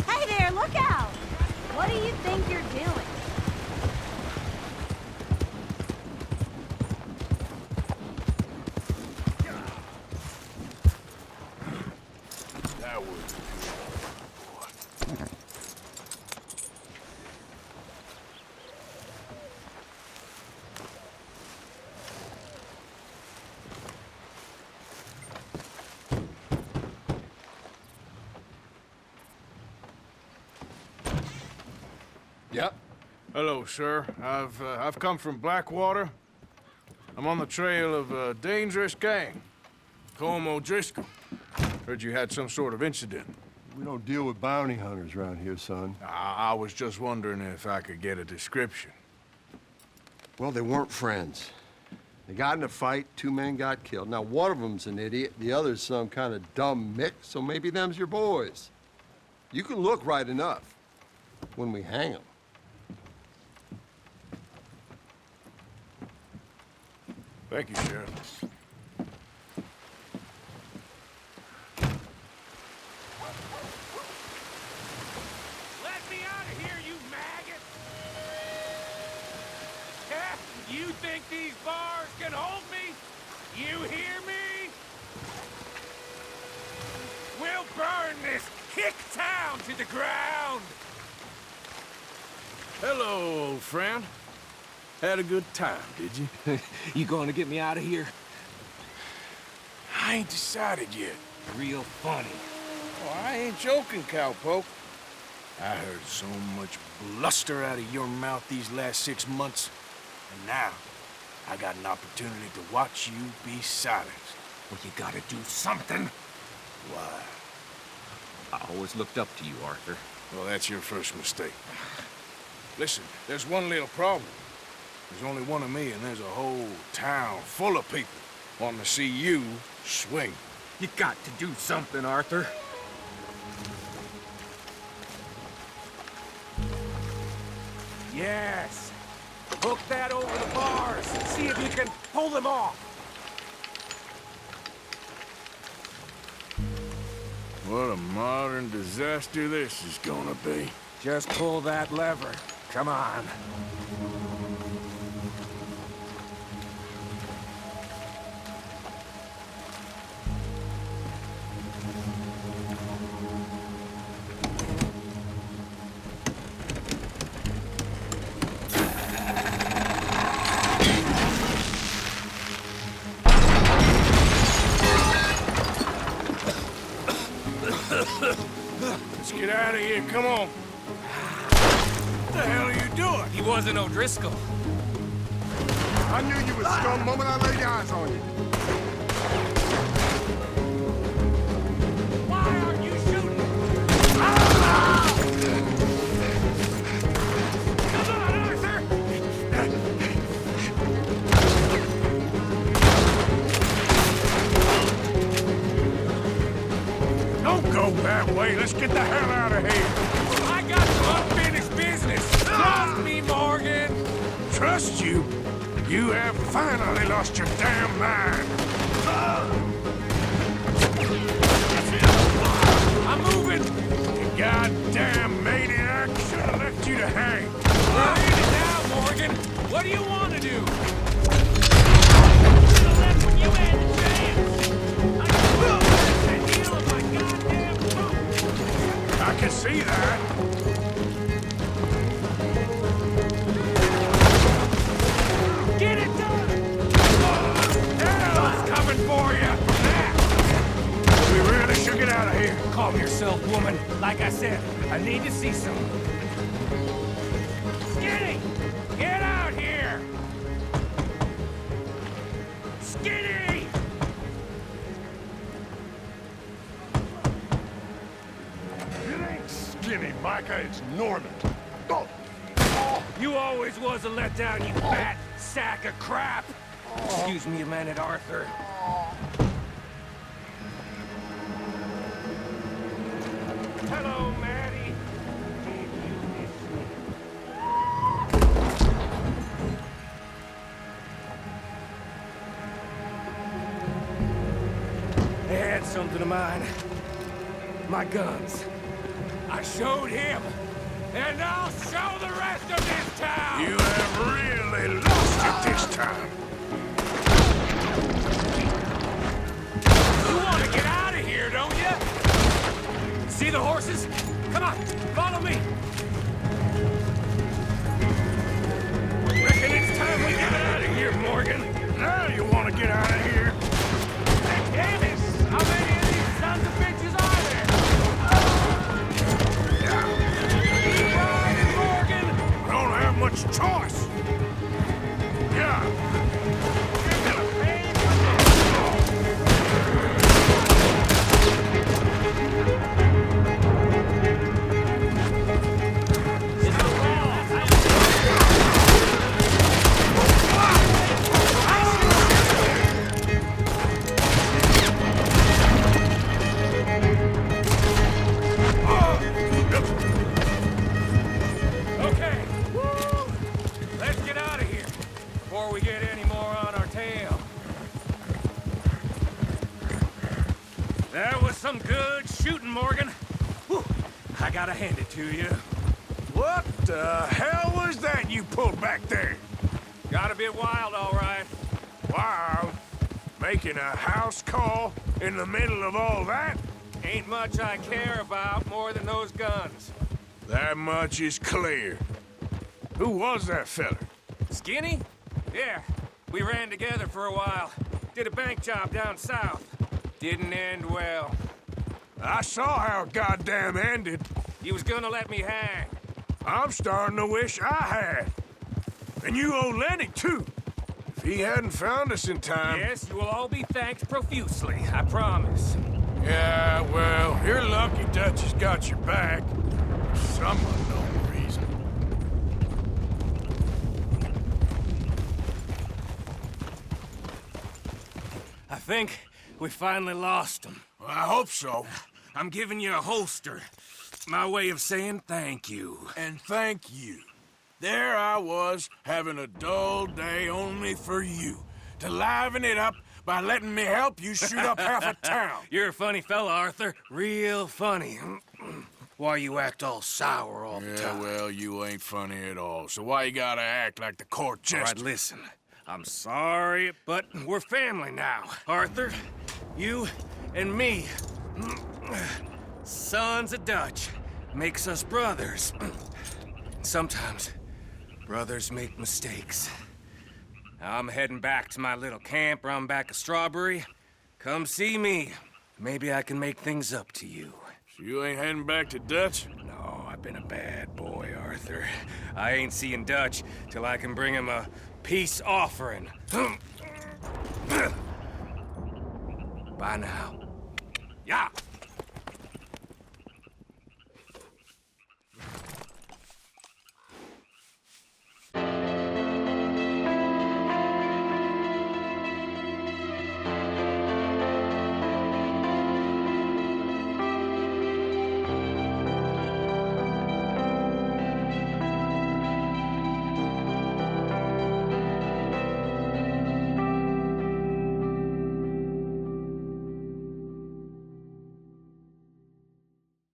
Hey there, look out! What do you think you're doing? That was good. Yep. Hello, sir. I've come from Blackwater. I'm on the trail of a dangerous gang. Colm O'Driscoll. Heard you had some sort of incident. We don't deal with bounty hunters around here, son. I was just wondering if I could get a description. Well, they weren't friends. They got in a fight, 2 men got killed. Now, one of them's an idiot, the other's some kind of dumb mick, so maybe them's your boys. You can look right enough when we hang them. Thank you, Sheriff. Let me out of here, you maggot! You think these bars can hold me? You hear me? We'll burn this hick town to the ground! Hello, old friend. Had a good time, did you? You going to get me out of here? I ain't decided yet. Real funny. Oh, I ain't joking, cowpoke. I heard so much bluster out of your mouth these last 6 months. And now, I got an opportunity to watch you be silenced. Well, you gotta do something. Why? I always looked up to you, Arthur. Well, that's your first mistake. Listen, there's one little problem. There's only one of me, and there's a whole town full of people wanting to see you swing. You got to do something, Arthur. Yes. Hook that over the bars. See if you can pull them off. What a modern disaster this is gonna be. Just pull that lever. Come on. Let's get out of here, come on. What the hell are you doing? He wasn't O'Driscoll. I knew you was scum the moment I laid eyes on you. Why aren't you shooting? Come on, Arthur! Don't go that way. Let's get the hell out of here. I got some unfinished business. Trust me, Morgan. Trust you? You have finally lost your damn mind. I'm moving. You goddamn maniac. Should have left you to hang. We're in it now, Morgan. What do you want to do? Should have left when you had the chance. The heel of my goddamn boot. I can see that. Get it done. Hell's coming for you. We really should get out of here. Calm yourself, woman. Like I said, I need to see some. Skinny! Get out here! Skinny! It ain't Skinny, Micah, it's Norman. Oh. You always was a letdown, you fat sack of crap! Excuse me a minute, Arthur. Hello, Maddie. Did you miss me? They had something of mine. My guns. I showed him, and I'll show the rest of this town! You have really lost it this time. You want to get out of here, don't you? See the horses? Come on, follow me. Reckon it's time we get out of here, Morgan. Now you want to get out of here? Damn it! How many of these sons of bitches are there? Keep riding, Morgan! I don't have much choice. Yeah. You're gonna pay for Okay. Woo! Let's get out of here before we get any more on our tail. That was some good shooting, Morgan. Whew. I gotta hand it to you. What the hell was that you pulled back there? Got a bit wild, all right. Wild? Making a house call in the middle of all that? Ain't much I care about more than those guns. That much is clear. Who was that feller? Skinny? Yeah, we ran together for a while. Did a bank job down south. Didn't end well. I saw how it goddamn ended. He was gonna let me hang. I'm starting to wish I had. And you owe Lenny, too. If he hadn't found us in time... Yes, you will all be thanked profusely, I promise. Yeah, well, you're lucky Dutch has got your back. For some unknown reason. I think we finally lost him. Well, I hope so. I'm giving you a holster. My way of saying thank you. And thank you. There I was, having a dull day only for you. To liven it up by letting me help you shoot up half a town. You're a funny fella, Arthur. Real funny. Why you act all sour all the time? Yeah, well, you ain't funny at all. So why you gotta act like the court jester? All right, listen. I'm sorry, but we're family now. Arthur, you and me. Sons of Dutch. Makes us brothers. Sometimes brothers make mistakes. I'm heading back to my little camp around back of Strawberry. Come see me. Maybe I can make things up to you. So you ain't heading back to Dutch? No, I've been a bad boy, Arthur. I ain't seeing Dutch till I can bring him a peace offering. Bye now. Yeah.